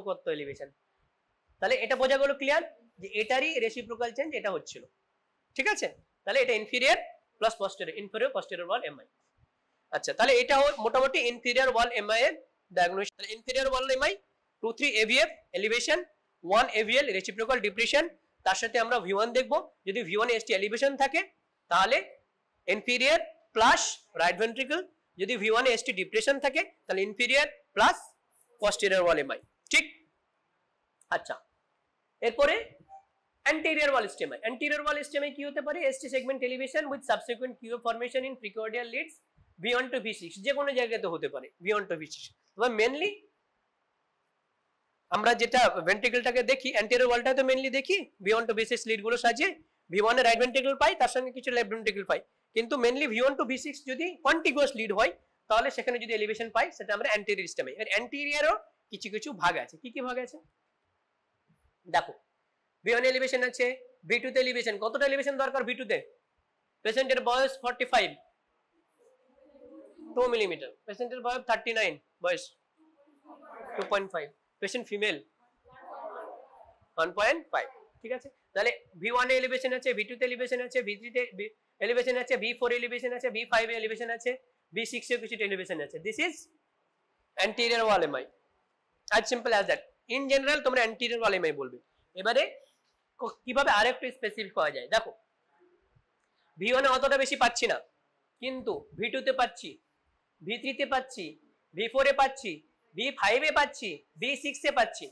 কত এলিভেশন। তাহলে এটা বোঝা গেল ক্লিয়ার যে এটারই রেসিপ্রোকাল চেঞ্জ এটা হচ্ছিল। ঠিক আছে, তাহলে এটা inferior plus posterior, inferior posterior wall MI. আচ্ছা, তাহলে এটা মোটামুটি ইনফেরিয়র ওয়াল এমআই এর ডায়াগনোসিস। তাহলে inferior wall MI 2-3 AVF elevation, 1 AVL reciprocal depression, তার সাথে আমরা V1 দেখব। যদি V1 এ ST এলিভেশন থাকে তাহলে ইনফেরিয়র প্লাস রাইট ভেন্ট্রিকল, যদি V1 এ ST ডিপ্রেশন থাকে তাহলে inferior plus posterior wall MI. ঠিক, আচ্ছা এরপরে anterior wall stemma। anterior wall stemma কি হতে পারে? ST segment elevation with subsequent QF formation in precordial leads V1 to V6, যে কোনো জায়গাতে হতে পারে V1 to V6। তবে মেইনলি আমরা যেটা ভেন্ট্রিকলটাকে দেখি, anterior wallটা তো মেইনলি দেখি V1 to V6 লিড গুলো সাজিয়ে V1 এর রাইট ভেন্ট্রিকল পাই, তার সঙ্গে কিছু লেফট ভেন্ট্রিকল পাই, কিন্তু মেইনলি V1 to V6 যদি কন্টিগুয়াস লিড হয় তাহলে সেখানে যদি এলিভেশন পাই সেটা আমরা anterior stemma। এর anteriorও কিছু কিছু ভাগ আছে। কি কি ভাগ আছে দেখো, V1 এলিভেশন আছে, V2 তে এলিভেশন, কতটা এলিভেশন দরকার V2 তে? পেশেন্টের বয়স 45 2 মিলিমিটার, পেশেন্টের বয়স 39 বয়স 2.5, পেশেন্ট ফিমেল 1.5। ঠিক আছে, তাহলে V1 এ এলিভেশন আছে, V2 তে এলিভেশন আছে, V3 তে এলিভেশন আছে, V4 এ এলিভেশন আছে, V5 এ এলিভেশন আছে, V6 এ কিছু এলিভেশন আছে। This is anterior wall MI, as simple as that। In general তোমরা anterior wall MI বলবে। এবারে কিভাবে আরেকটু স্পেসিফিক হওয়া যায় দেখো, V1 এ অতটা বেশি পাচ্ছি না, কিন্তু V2 তে পাচ্ছি, V3 তে পাচ্ছি, V4 এ পাচ্ছি, V5 এ পাচ্ছি, V6 এ পাচ্ছি,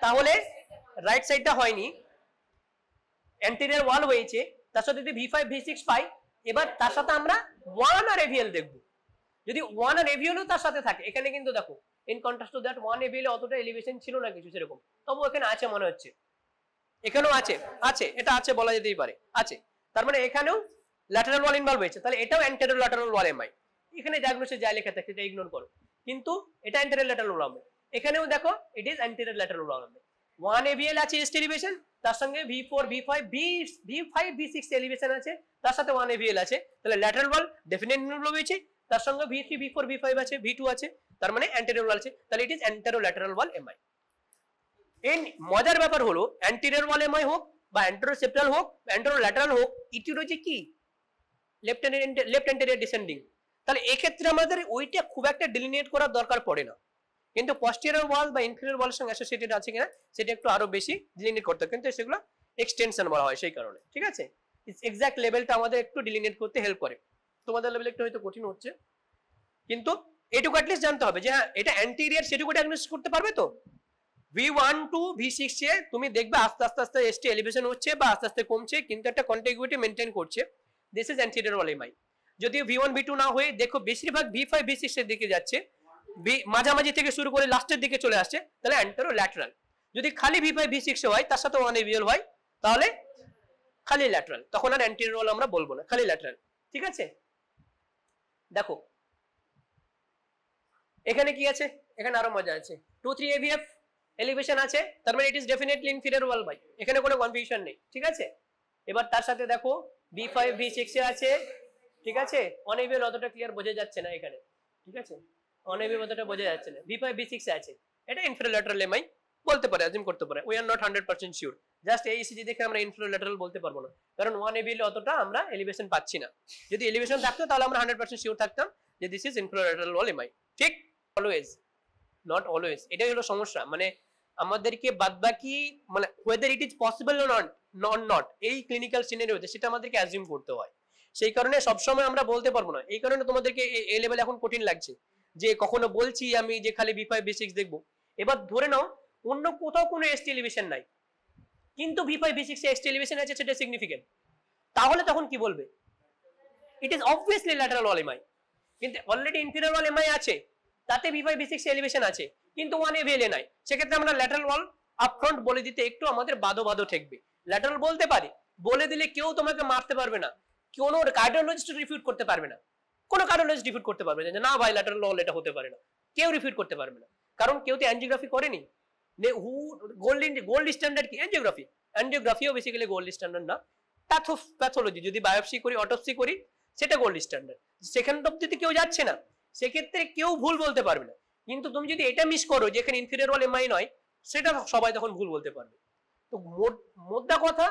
তাহলে রাইট সাইডটা হয়নি, anterior wall হয়েছে, তার সাথে যদি V5 V6 পাই এবার তার সাথে আমরা ওয়ান আর এভিএল দেখবো। যদি ওয়ান আর এভিএলও তার সাথে থাকে, এখানে কিন্তু দেখো in contrast to that one AVL অতটা এলিভেশন ছিল না কিছু সেরকম, তবু এখানে আছে মনে হচ্ছে, এখানেও আছে, আছে এটা আছে বলা যেতেই পারে, আছে। তার মানে এখানেও ল্যাটারাল ওয়াল ইনভলভ হয়েছে, তাহলে এটাও অ্যান্টেরিয়র ল্যাটারাল ওয়াল এমআই। এখানে ডায়াগনোসিস যা লেখা থাকে সেটা ইগনোর করো, কিন্তু এটা অ্যান্টেরিয়র ল্যাটারাল ওয়াল এমআই। এখানেও দেখো it is anterior lateral wall MI. 1 AVL আছে এসটি এলিভেশন, তার সঙ্গে V4 V5 V5 V6 elevation আছে, তার সাথে 1 AVL আছে, তাহলে ল্যাটারাল ওয়াল ডেফিনেটলি ইনভলভ হয়েছে, তার সঙ্গে V3 V4 V5 আছে, V2 আছে, তার মানে অ্যান্টেরিয়র ওয়াল আছে, তাহলে it is anterior lateral wall MI. এই মজার ব্যাপার হলো অ্যান্টেরিয়র ওয়াল এমআই হোক বা অ্যান্টেরিয়র সেপ্টাল হোক, অ্যান্টেরিয়র ল্যাটারাল হোক, এটি রয়েছে কি লেফট অ্যান্টেরিয়র ডিসেন্ডিং, তাহলে এক্ষেত্রে আমাদের ওইটা খুব একটা ডিলিনিয়েট করার দরকার পড়ে না, কিন্তু পস্টেরিয়র ওয়াল বা ইনফেরিয়র ওয়ালের সঙ্গে অ্যাসোসিয়েটেড আছে কিনা সেটা একটু আরো বেশি ডিলিনিয়েট করতে হয়, কিন্তু সেগুলো এক্সটেনশন বলা হয় সেই কারণে, ঠিক আছে। এক্সাক্ট লেভেলটা আমাদের একটু ডিলিনিয়েট করতে হেল্প করে, তোমাদের লেভেল একটু হয়তো কঠিন হচ্ছে, কিন্তু এটুকু অ্যাটলিস্ট জানতে হবে যে হ্যাঁ এটা অ্যান্টেরিয়র, সেটুকু ডায়াগনোসিস করতে পারবে তো। V1 to V6 এ তুমি দেখবে আস্তে আস্তে আস্তে এসটি এলিভেশন হচ্ছে বা আস্তে আস্তে কমছে, কিন্তু একটা কন্টিগুইটি মেইনটেইন করছে, this is anterior wall MI. যদি V1 V2 না হয়ে দেখো বেশিরভাগ V5 V6 এর দিকে যাচ্ছে, মাঝামাঝি থেকে শুরু করে লাস্টের দিকে চলে আসছে, তাহলে অ্যান্টেরো ল্যাটারাল। যদি খালি V5 V6 হয় তার সাথে 1 AVL হয় তাহলে খালি ল্যাটারাল, তখন আর অ্যান্টেরিয়র ওয়াল আমরা বলবো না, খালি ল্যাটারাল, ঠিক আছে। দেখো এখানে কি আছে, এখানে আরো মজা আছে, 2-3 AVF এলিভেশন আছে, তার মানে ইট ইজ ডেফিনেটলি ইনফিরিয়র ওয়াল ভাই, এখানে কোনো কনফিউশন নেই, ঠিক আছে। এবার তার সাথে দেখো V5 V6 এ আছে, ঠিক আছে, 1 AVL অতটা ক্লিয়ার বোঝা যাচ্ছে না এখানে, ঠিক আছে, 1 AVL অতটা বোঝা যাচ্ছে না, V5 V6 এ আছে, এটা ইনফিরিয়র ল্যাটারাল এমআই বলতে পারে, অ্যাজিউম করতে পারে, we are not 100% sure, just এই ইসিজি দেখে আমরা ইনফিরিয়র ল্যাটারাল বলতে পারবো না, কারণ 1 AVL অতটা আমরা এলিভেশন পাচ্ছি না, যদি এলিভেশন থাকতো তাহলে আমরা 100% শিওর থাকতাম যে this is inferior lateral wall MI, ঠিক। অলওয়েজ নট অলওয়েজ, এটাই হলো সমস্যা, মানে আমাদেরকে বাদবাকি মানে whether it is possible or not এই ক্লিনিক্যাল সিনারিওতে সেটা আমাদেরকে অ্যাজিউম করতে হয়, সেই কারণে সবসময় আমরা বলতে পারবো না, এই কারণে তোমাদেরকে এই লেভেল এখন কঠিন লাগছে যে কখনো বলছি আমি যে খালি V5 V6 দেখবো, এবার ধরে নাও অন্য কোথাও কোনো এসটি এলিভেশন নাই কিন্তু V5 V6 এ এসটি এলিভেশন আছে, সেটা সিগনিফিকেন্ট, তাহলে তখন কি বলবে, it is obviously lateral wall MI, কিন্তু অলরেডি ইনফিরিয়র ওয়াল এমআই আছে, তাতে V5 V6 এলিভেশন আছে কিন্তু 1 AVL নাই, সেক্ষেত্রে আমরা ল্যাটারাল ওয়াল আপফ্রন্ট বলে দিতে একটু আমাদের বাদো ঠেকবে, ল্যাটারাল বলতে পারি, বলে দিলে কেউ তোমাকে মারতে পারবে না, কোনো কার্ডিওলজিস্ট রিফিউট করতে পারবে না, কোনো কার্ডিওলজিস্ট রিফিউট করতে পারবে না যে না ভাই ল্যাটারাল ওয়াল এটা হতে পারে না, কেউ রিফিউট করতে পারবে না, কারণ কেউ তো অ্যাঞ্জিওগ্রাফি করেনি, গোল্ড স্ট্যান্ডার্ড কি অ্যাঞ্জিওগ্রাফিও বেসিক্যালি গোল্ড স্ট্যান্ডার্ড না, প্যাথোলজি যদি বায়োপসি করি অটোপসি করি সেটা গোল্ড স্ট্যান্ডার্ড, সেখানে অবধি কেউ যাচ্ছে না, সেক্ষেত্রে কেউ ভুল বলতে পারবে না, কিন্তু তুমি যদি এটা মিস করো যে এখানে ইনফিরিয়র ওয়াল এমআই নয়, সেটা সবাই তখন ভুল বলতে পারবে। তো মোদ্দা কথা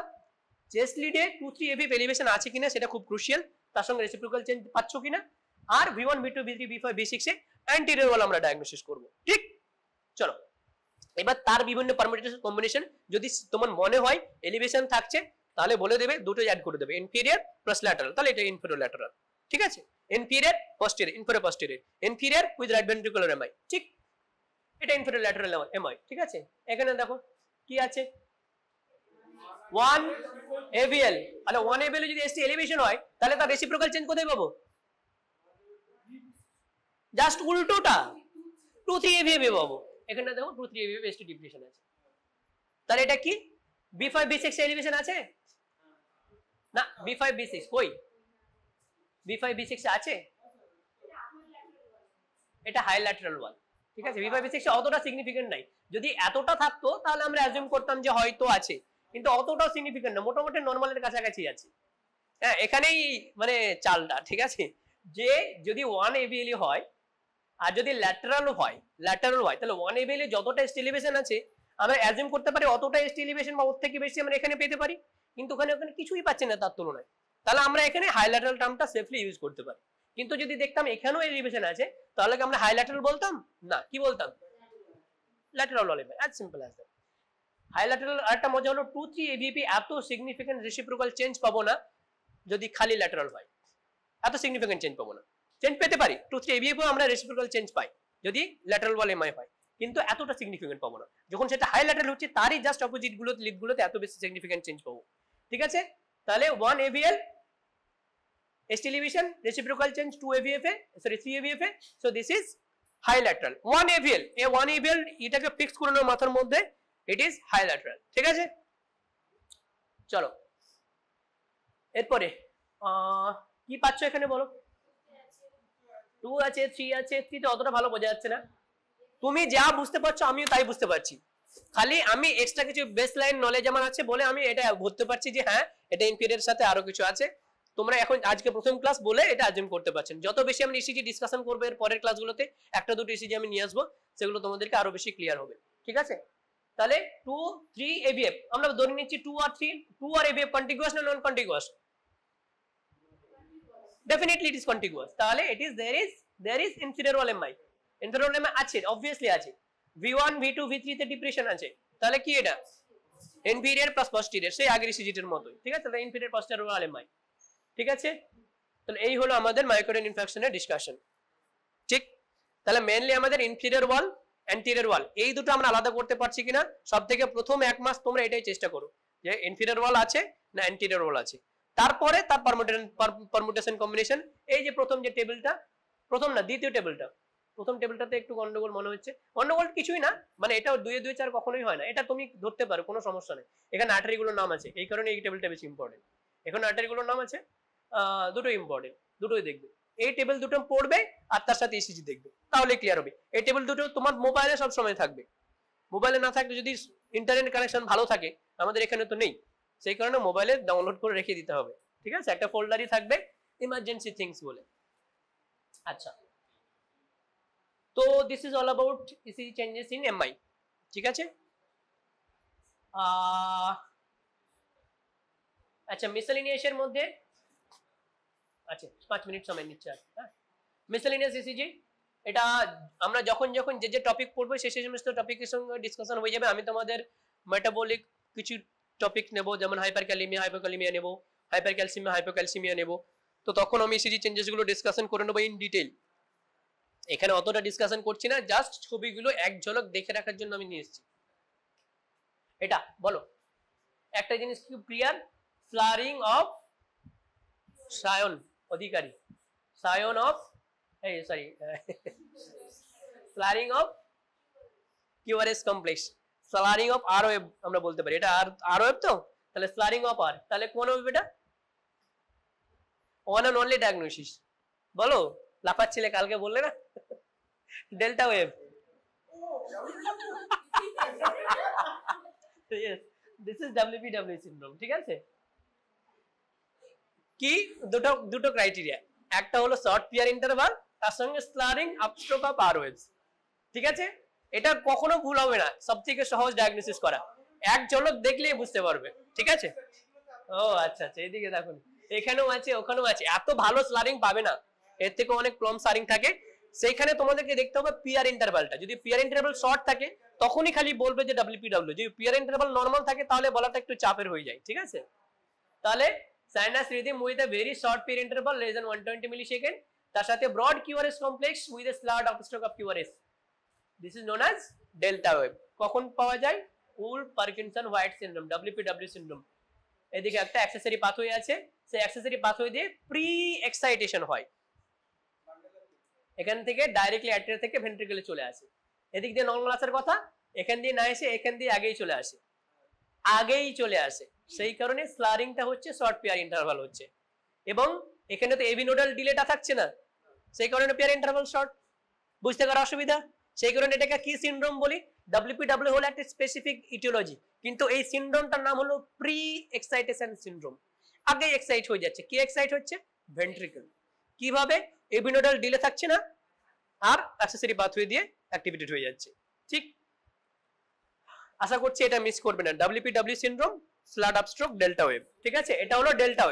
চেস্ট লিডে 2-3 AVF এলিভেশন আছে কিনা সেটা খুব ক্রুশিয়াল, তার সঙ্গে রেসিপ্রোকাল চেঞ্জ পাচ্ছ কিনা, আর V1 V2 V3 V5 V6 এ অ্যান্টেরিয়র ওয়াল আমরা ডায়াগনোসিস করব, ঠিক। চলো এবার তার বিভিন্ন পারমিউটেশন কম্বিনেশন যদি তোমার মনে হয় এলিভেশন থাকছে তাহলে বলে দেবে, দুটো অ্যাড করে দেবে, ইনফিরিয়র প্লাস ল্যাটারাল, তাহলে এটা ইনফিরিয়র ল্যাটারাল, ঠিক আছে, inferior posterior, inferior posterior, inferior with right ventricular MI, ঠিক, এটা ইনফিরিয়র ল্যাটারাল এমআই, ঠিক আছে। এখানে দেখো কি আছে 1 AVL, তাহলে 1 AVL যদি এসটি এলিভেশন হয় তাহলে তার রেসিপ্রোকাল চেঞ্জ কোথায় পাবো, জাস্ট উল্টোটা 2-3 AVF পাবো, এখানে দেখো 2-3 AVF এসটি ডিপ্লিশন আছে, তাহলে এটা কি V5 V6 এলিভেশন আছে না, V5 V6 কই, V5 V6 আছে, এটা হাই ল্যাটারাল ওয়াল, ঠিক আছে, V5 V6 অতটা সিগনিফিকেন্ট নাই, যদি এতটা থাকতো তাহলে আমরা অ্যাজিউম করতাম যে হয়তো আছে, কিন্তু অতটাও সিগনিফিকেন্ট না, মোটামুটি নরমালের কাছাকাছি আছে, হ্যাঁ এখানেই মানে চালটা, ঠিক আছে, যে যদি 1 AVL হয় আর যদি ল্যাটারাল হয় তাহলে 1 AVL এ যতটা এসটি এলিভেশন আছে আমরা অ্যাজিউম করতে পারি অতটা এসটি এলিভেশন বা ওর থেকে বেশি আমরা এখানে পেতে পারি, কিন্তু ওখানে কিছুই পাচ্ছি না তার তুলনায়, তাহলে আমরা এখানে হাই ল্যাটারাল টার্মটা সেফলি ইউজ করতে পারি, কিন্তু যদি দেখতাম এখানেও এলিভেশন আছে তাহলে কি আমরা হাই ল্যাটারাল বলতাম না, কি বলতাম lateral wall MI, as simple as that. High lateral আরেকটা মজা হলো 2-3 AVP এত সিগনিফিকেন্ট রেসিপ্রোকাল চেঞ্জ পাবো না যদি খালি ল্যাটারাল হয়, এত সিগনিফিকেন্ট চেঞ্জ পাবো না, চেঞ্জ পেতে পারি 2-3 AVP আমরা রেসিপ্রোকাল চেঞ্জ পাই যদি ল্যাটারাল ওয়াল এমআই হয়, কিন্তু এতটা সিগনিফিকেন্ট পাবো না, যখন সেটা হাই ল্যাটারাল হচ্ছে তারই জাস্ট অপোজিট গুলোতে লিড গুলোতে এত বেশি সিগনিফিকেন্ট চেঞ্জ পাবো, ঠিক আছে। তাহলে 1 AVL ST elevation, reciprocal change 2 AVFA, sorry 3 AVFA. So this is high lateral. 1 AVL, a 1 AVL এটাকে ফিক্স করে নাও মাথার মধ্যে, it is high lateral. ঠিক আছে, চলো এরপরে কি পাচ্ছ এখানে বলো? 2 আছে, 3 আছে, 3 তে অতটা ভালো বোঝা যাচ্ছে না। তুমি যা বুঝতে পারছো আমিও তাই বুঝতে পারছি, খালি আমি এক্সট্রা কিছু বেসলাইন নলেজ আমার আছে বলে আমি এটা বুঝতে পারছি যে হ্যাঁ এটা ইনফিরিয়র সাথে আরো কিছু আছে। তোমরা এখন আজকে প্রথম ক্লাস বলে এটা আজম করতে পারছেন। যত বেশি আমি ইসিজি ডিসকাশন করবো এর পরের ক্লাসগুলোতে, একটা দুটো ইসিজি আমি নিয়ে আসবো, সেগুলো তোমাদেরকে আরো বেশি ক্লিয়ার হবে। ঠিক আছে, তাহলে 2, 3 AVF আমরা ধরে নিচ্ছি 2 আর 3, 2 আর AVF কন্টিগুয়াস না non contiguous? Definitely it is contiguous. তাহলে it is there is inferior wall MI, inferior wall MI আছে, obviously আছে। V1 V2 V3 তে ডিপ্রেশন আছে, তাহলে কি এটা ইনফিরিয়র প্লাস পস্টেরিয়র, সেই আগের ইসিজির মতোই। ঠিক আছে, তাহলে ইনফিরিয়র পস্টেরিয়র ওয়াল MI। ঠিক আছে, তাহলে এই হলো আমাদের মায়োকার্ডিয়াল ইনফারকশনের ডিসকাশন। ঠিক, তাহলে মেইনলি আমাদের ইনফিরিয়র ওয়াল, অ্যান্টেরিয়র ওয়াল এই দুটো আমরা আলাদা করতে পারছি কিনা, সবথেকে প্রথম এক মাস তোমরা এটাই চেষ্টা করো যে ইনফিরিয়র ওয়াল আছে না অ্যান্টেরিয়র ওয়াল আছে। তারপরে তার পারমুটেশন কম্বিনেশন, এই যে প্রথম যে টেবিলটা, প্রথম না দ্বিতীয় টেবিলটা, প্রথম টেবিলটাতে একটু গন্ডগোল মনে হচ্ছে। গন্ডগোল কিছুই না, মানে এটা 2 2 4 কখনোই হয় না, এটা তুমি ধরতে পারো, কোনো সমস্যা নেই। এখানে আর্টারিগুলোর নাম আছে, এই কারণে এই টেবিলটা বেশি ইম্পর্টেন্ট। এখানে আর্টারিগুলোর নাম আছে, দুটো ইম্পর্টেন্ট, দুটোই দেখবে। এই টেবিল দুটো পড়বে আর তার সাথে ইসিজি দেখবে, তাহলে ক্লিয়ার হবে। এই টেবিল দুটো তোমার মোবাইলে সব সময় থাকবে, মোবাইলে না থাকলে যদি ইন্টারনেট কানেকশন ভালো থাকে, আমাদের এখানে তো নেই, সেই কারণে মোবাইলে ডাউনলোড করে রেখে দিতে হবে। ঠিক আছে, একটা ফোল্ডারই থাকবে ইমার্জেন্সি থিংস বলে। আচ্ছা, তো this is all about ECG changes in MI. ঠিক আছে, আচ্ছা মিসেলিনিয়াসের মধ্যে আচ্ছা 5 মিনিট সময় নিচ্ছে আর। হ্যাঁ, মিসেলিনিয়াস ইসিজি এটা আমরা যখন যখন যে টপিক পড়বো সেই সমস্ত টপিকের সঙ্গে ডিসকাশন হয়ে যাবে। আমি তোমাদের মেটাবলিক কিছু টপিক নেব, যেমন হাইপারক্যালিমিয়া, হাইপোক্যালিমিয়া নেব, হাইপারক্যালসিমিয়া, হাইপোক্যালসিমিয়া নেব। তো তখন আমি ইসিজি চেঞ্জেস গুলো ডিসকাশন করে নেবো ইন ডিটেইল। এখানে অতটা ডিসকাশন করছি না, জাস্ট ছবিগুলো এক ঝলক দেখে রাখার জন্য আমি নিয়ে এসেছি। এটা বলো একটা জিনিস কি clear, flaring of Sayan Adhikari, Sayan of এই sorry flaring of QRS complex, flaring of R wave আমরা বলতে পারি, এটা আর ওয়েভ তো, তাহলে ফ্লারিং অফ আর, তাহলে কোন ওয়েভ এটা? ওয়ান অ্যান্ড অনলি ডায়াগনোসিস বলো, লাফাচ্ছিলে কালকে বললে না, delta wave. Yes, this is WPW syndrome. ঠিক আছে, কি দুটো ক্রাইটেরিয়া, একটা হলো শর্ট পিয়ার ইন্টারভাল, তার সঙ্গে স্লারিং আপস্ট্রোক অফ আর ওয়েভস। ঠিক আছে, এটা কখনো ভুল হবে না, সবথেকে সহজ ডায়াগনোসিস করা, এক ঝলক দেখলেই বুঝতে পারবে। ঠিক আছে, ও আচ্ছা আচ্ছা, এদিকে দেখুন, এখানেও আছে ওখানেও আছে, এত ভালো স্লারিং পাবে না, এর থেকে অনেক কম স্লারিং থাকে। সেইখানে তোমাদেরকে দেখতে হবে পিয়ার ইন্টারভালটা, যদি পিয়ার ইন্টারভাল শর্ট থাকে তখনই খালি বলবে যে WPW, যদি পিয়ার ইন্টারভাল নরমাল থাকে তাহলে বলাটা একটু চাপের হয়ে যায়। ঠিক আছে, তাহলে sinus rhythm with a very short PR interval less than 120 millisecond, তার সাথে broad QRS complex with a slurred upstroke of QRS, this is known as delta wave. কখন পাওয়া যায়? Wolff Parkinson White syndrome, WPW syndrome. এদিকে একটা accessory pathway আছে, সেই accessory pathway দিয়ে প্রি এক্সাইটেশন হয়, এখান থেকে ডাইরেক্টলি অ্যাট্রিয়া থেকে ভেন্ট্রিকলে চলে আসে, এদিক দিয়ে নরমাল আসার কথা, এখান দিয়ে না এসে এখান দিয়ে আগেই চলে আসে, সেই কারণে স্লারিংটা হচ্ছে শর্ট পিয়ার ইন্টারভাল হচ্ছে। এবং এখানে তো এভিনোডাল ডিলেটা থাকছে না, সেই কারণে পিয়ার ইন্টারভাল শর্ট, বুঝতে পারা অসুবিধা, সেই কারণে এটাকে কি সিনড্রোম বলি? WPW হলো একটা স্পেসিফিক ইটিওলজি, কিন্তু এই সিনড্রোমটার নাম হলো প্রি এক্সাইটেশন সিনড্রোম, আগে এক্সাইট হয়ে যাচ্ছে। কি এক্সাইট হচ্ছে? ভেন্ট্রিকল। কিভাবে? এভিনোডাল ডিলে থাকছে না আর অ্যাক্সেসরি পাথওয়ে দিয়ে অ্যাক্টিভেটেড হয়ে যাচ্ছে। ঠিক, আশা করছি এটা মিস করবে না, WPW syndrome, slurred upstroke, delta wave. ঠিক আছে, এটা হলো ডেল্টা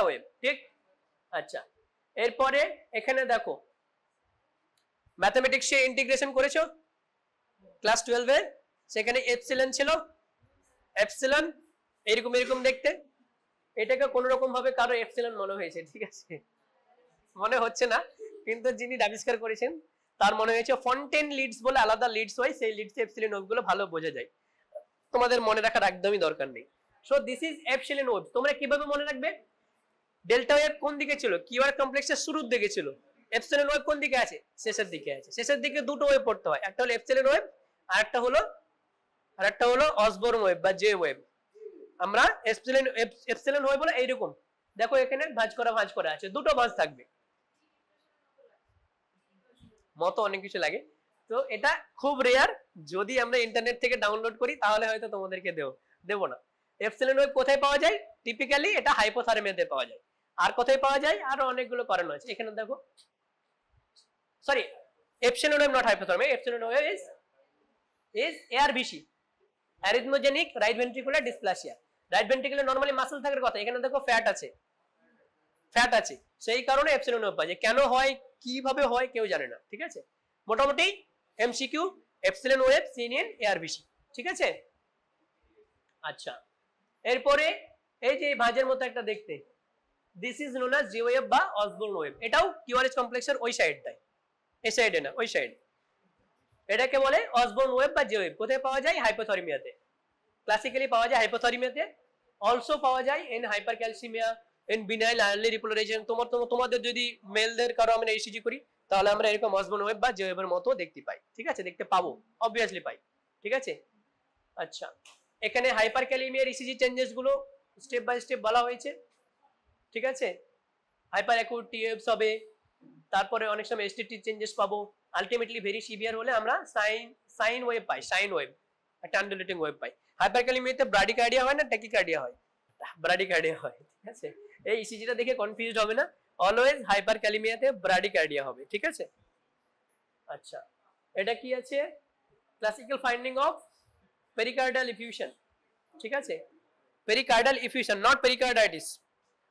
ওয়েভ। ঠিক, আচ্ছা এরপরে এখানে দেখো ম্যাথমেটিক্সে ইন্টিগ্রেশন করেছো ক্লাস 12 এ, সেখানে এপসিলন ছিল, এপসিলন এরকম দেখতে, এটাকে কোন রকম ভাবে কারো এপসিলন মনে হয়েছে, ঠিক আছে, মনে হচ্ছে না, কিন্তু যিনি আবিষ্কার করেছেন তার মনে হয়েছে ফন্টেন লিডস বলে আলাদা লিডস হয়, সেই লিডস এপসিলন ওয়েভ গুলো ভালো বোঝা যায়, তোমাদের মনে রাখার একদমই দরকার নেই। So this is epsilon wave. তোমরা কিভাবে মনে রাখবে? ডেল্টা ওয়েভ কোন দিকে ছিল? কিউআর কমপ্লেক্সের শুরুর দিকে ছিল। এপসিলন ওয়েভ কোন দিকে আছে? শেষের দিকে আছে। শেষের দিকে দুটো ওয়েভ পড়তে হয়, একটা হলো এপসিলন ওয়েভ, আর একটা হলো অসবর্ন ওয়েভ বা জে ওয়েভ। আমরা এপসিলন ওয়েভ বলে এইরকম, দেখো এখানে ভাঁজ করা আছে, দুটো ভাঁজ থাকবে, মতো অনেক কিছু লাগে। তো এটা খুব রেয়ার, যদি আমরা ইন্টারনেট থেকে ডাউনলোড করি তাহলে হয়তো তোমাদেরকে দেবো না। এপসিলন ওয়েভ কোথায় পাওয়া যায়? টিপিক্যালি এটা হাইপোথার্মিয়াতে পাওয়া যায়। আর কোথায় পাওয়া যায়? আরো অনেকগুলো কারণ আছে, এখানে দেখো, sorry, epsilon wave not hypothermia, epsilon wave is ARVC, arrhythmogenic right ventricular dysplasia. Right ventricular normally muscle থাকার কথা, এখানে দেখো ফ্যাট আছে, সেই কারণে এপসিলন ওয়েভ পাওয়া যায়। কেন হয়, কিভাবে হয়, কেউ জানে না, ঠিক আছে। মোটামুটি MCQ, epsilon wave seen in ARVC, ঠিক আছে। আচ্ছা, এরপরে এই যে ভাঁজের মতো একটা দেখতে, this is known as G wave বা অসবর্ন ওয়েভ। এটাও কিউআরএস কমপ্লেক্সের ওই সাইডটায়, এই সাইডে না, ওই সাইড। এটাকে বলে অসবর্ন ওয়েভ বা জি ওয়েভ। কোথায় পাওয়া যায়? হাইপোথার্মিয়াতে। ক্লাসিক্যালি পাওয়া যায় হাইপোথার্মিয়াতে, অলসো পাওয়া যায় in hypercalcaemia, in benign early repolarisation. তোমাদের যদি মেলদের কারো আমরা ইসিজি করি তাহলে আমরা এরকম অসবর্ন ওয়েভ বা জি ওয়েভের মতো দেখতে পাই, ঠিক আছে, দেখতে পাবো, অবভিয়াসলি পাই, ঠিক আছে। আচ্ছা, এখানে হাইপারক্যালিমিয়ার ইসিজি চেঞ্জেস গুলো স্টেপ বাই স্টেপ বলা হয়েছে, ঠিক আছে। হাইপার অ্যাকুট টিএফস হবে, তারপরে অনেক সময় এসটিটি চেঞ্জেস পাবো। আলটিমেটলি ভেরি সিভিয়ার হলে আমরা সাইন ওয়েভ পাই, সাইন ওয়েভ, একটা আন্ডুলেটিং ওয়েভ পাই। হাইপারক্যালিমিয়াতে ব্রাডিকার্ডিয়া হয় না ট্যাকিকার্ডিয়া হয়? ব্রাডিকার্ডিয়া হয়, ঠিক আছে। এই ইসিজিটা দেখে কনফিউজড হবে না, অলওয়েজ হাইপারক্যালিমিয়াতে ব্রাডিকার্ডিয়া হবে, ঠিক আছে। আচ্ছা, এটা কি আছে? Classical finding of pericardial effusion, ঠিক আছে। Pericardial effusion, not pericarditis.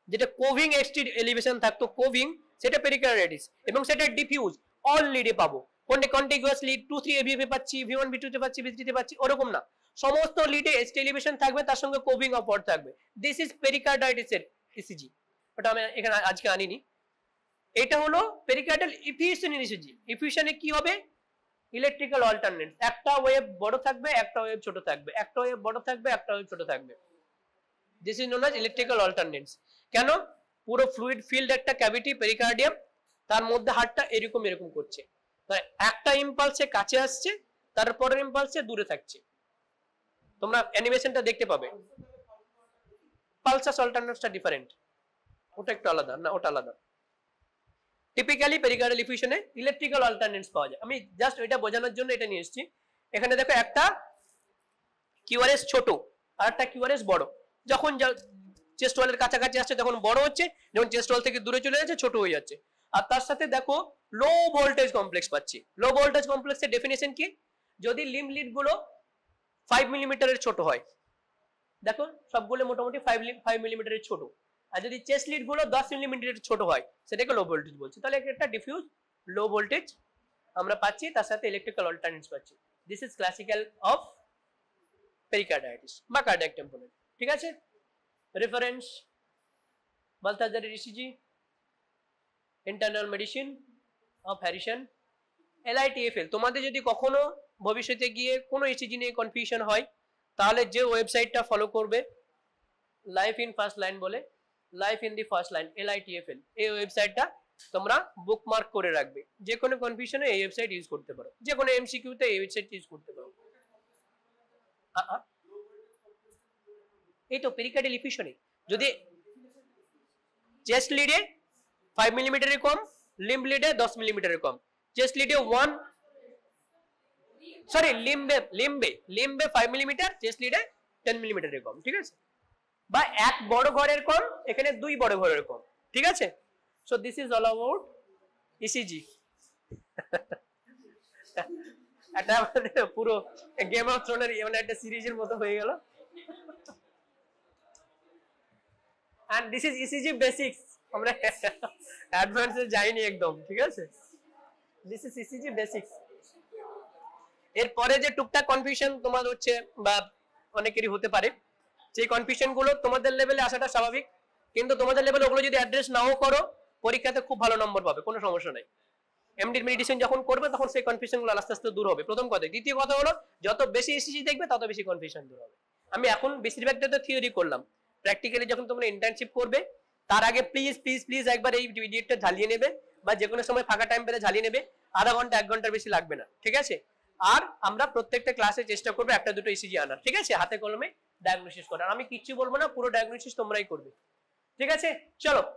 যেটা কোভিং এক্সটি এলিভেশন থাকতো, কোভিং, সেটা পেরিকার্ডাইটিস, এবং সেটা ডিফিউজ অল লিডে পাবো। কোনটা কন্টিগুয়াস লিড 2 3 এভিএফ এ পাচ্ছি, V1 V2 তে পাচ্ছি, V3 তে পাচ্ছি, ওরকম না, সমস্ত লিডে এক্সটি এলিভেশন থাকবে, তার সঙ্গে কোভিং অপওয়ার্ড থাকবে। দিস ইজ পেরিকার্ডাইটিস এর ইসিজি, ওটা আমি এখানে আজকে আনিনি। এটা হলো পেরিকার্ডিয়াল ইফিউশন ইসিজি। ইফিউশনে কি হবে? ইলেকট্রিক্যাল অল্টারনেটস, একটা ওয়েভ বড় থাকবে, একটা ওয়েভ ছোট থাকবে, একটা ওয়েভ বড় থাকবে, একটা ওয়েভ ছোট থাকবে। This is known as electrical alternates. কেন? পুরো ফ্লুইড ফিল্ড একটা ক্যাভিটি পেরিকার্ডিয়াম, তার মধ্যে হার্টটা এরকম করছে, একটা ইম্পালসে কাছে আসছে, তারপরের ইম্পালসে দূরে থাকছে। তোমরা অ্যানিমেশনটা দেখতে পাবে। পালসাস অল্টারনেটসটা ডিফারেন্ট, ওটা একটু আলাদা, না ওটা আলাদা। টিপিক্যালি পেরিকার্ডিয়াল ইফিউশনে ইলেকট্রিক্যাল অল্টারনেটস পাওয়া যায়। আমি জাস্ট এটা বোঝানোর জন্য এটা নিয়ে এসেছি। এখানে দেখো, একটা কিউআরএস ছোট আর একটা কিউআরএস বড়। যখন চেস্ট ওয়ালের কাছাকাছি আসছে তখন বড় হচ্ছে, যখন চেস্ট ওয়াল থেকে দূরে চলে যাচ্ছে ছোট হয়ে যাচ্ছে। আর তার সাথে দেখো লো ভোল্টেজ কমপ্লেক্স পাচ্ছি। লো ভোল্টেজ কমপ্লেক্সের ডেফিনেশন কি? যদি লিম্ব লিড গুলো 5 মিলিমিটারের ছোট হয়, দেখো সবগুলো মোটামুটি 5 মিলিমিটারের ছোট, আর যদি চেস্ট লিড গুলো 10 মিলিমিটারের ছোট হয় সেটাকে লো ভোল্টেজ বলছি। তাহলে একটা ডিফিউজ লো ভোল্টেজ আমরা পাচ্ছি, তার সাথে ইলেকট্রিক্যাল অল্টারনেটস পাচ্ছি। This is classical of pericarditis বা কার্ডিয়াক টেম্পোনেট, ঠিক আছে। রেফারেন্স বালথাজারের ECG, internal medicine of Harrison, LITFL। তোমাদের যদি কখনো ভবিষ্যতে গিয়ে কোনো ইসিজি নিয়ে কনফিউশন হয় তাহলে যে ওয়েবসাইটটা ফলো করবে, লাইফ ইন ফার্স্ট লাইন বলে, life in the first line, LITFL, এই ওয়েবসাইটটা তোমরা বুকমার্ক করে রাখবে। যে কোনো কনফিউশনে এই ওয়েবসাইট ইউজ করতে পারো, যে কোনো এমসিকিউতে এই ওয়েবসাইট ইউজ করতে পারো। এই তো পেরিকার্ডিয়াল ইফিউশনে যদি চেস্ট লিডে 5 মিলিমিটারের কম, লিম্ব লিডে 10 মিলিমিটারের কম, চেস্ট লিডে লিম্বে 5 মিলিমিটার, চেস্ট লিডে 10 মিলিমিটারের কম, ঠিক আছে। বা এক বড় ঘরের কম, এখানে 2 বড় ঘরের কম, ঠিক আছে। So this is all about ECG. এটা পুরো গেম অফ থ্রোনের এমন একটা সিরিজের মতো হয়ে গেল। and this is ECG basics, আমরা অ্যাডভান্সে যাইনি একদম, ঠিক আছে। this is ECG basics। এরপরে যে টুকটাক কনফিউশন তোমার হচ্ছে বা অনেকেরই হতে পারে, সেই কনফিউশন গুলো তোমাদের লেভেলে আসাটা স্বাভাবিক, কিন্তু তোমাদের লেভেলে ওগুলো যদি অ্যাড্রেস নাও করো পরীক্ষাতে খুব ভালো নম্বর পাবে, কোনো সমস্যা নাই। এমডি মেডিসিন যখন করবে তখন সেই কনফিউশন গুলো আস্তে আস্তে দূর হবে, প্রথম কথা। দ্বিতীয় কথা হলো, যত বেশি ইসিজি দেখবে তত বেশি কনফিউশন দূর হবে। আমি এখন বেশিরভাগটা তো থিওরি করলাম, প্র্যাকটিক্যালি যখন তোমরা ইন্টার্নশিপ করবে তার আগে প্লিজ প্লিজ প্লিজ একবার এই ভিডিওটা ঝালিয়ে নেবে, বা যে কোনো সময় ফাঁকা টাইম পেলে ঝালিয়ে নেবে, আধা ঘন্টা 1 ঘন্টার বেশি লাগবে না, ঠিক আছে? আর আমরা প্রত্যেকটা ক্লাসে চেষ্টা করবো একটা দুটো ইসিজি আনার, ঠিক আছে, হাতে কলমে ডায়াগনোসিস করার। আমি কিচ্ছু বলবো না, পুরো ডায়াগনোসিস তোমরাই করবে, ঠিক আছে? চলো।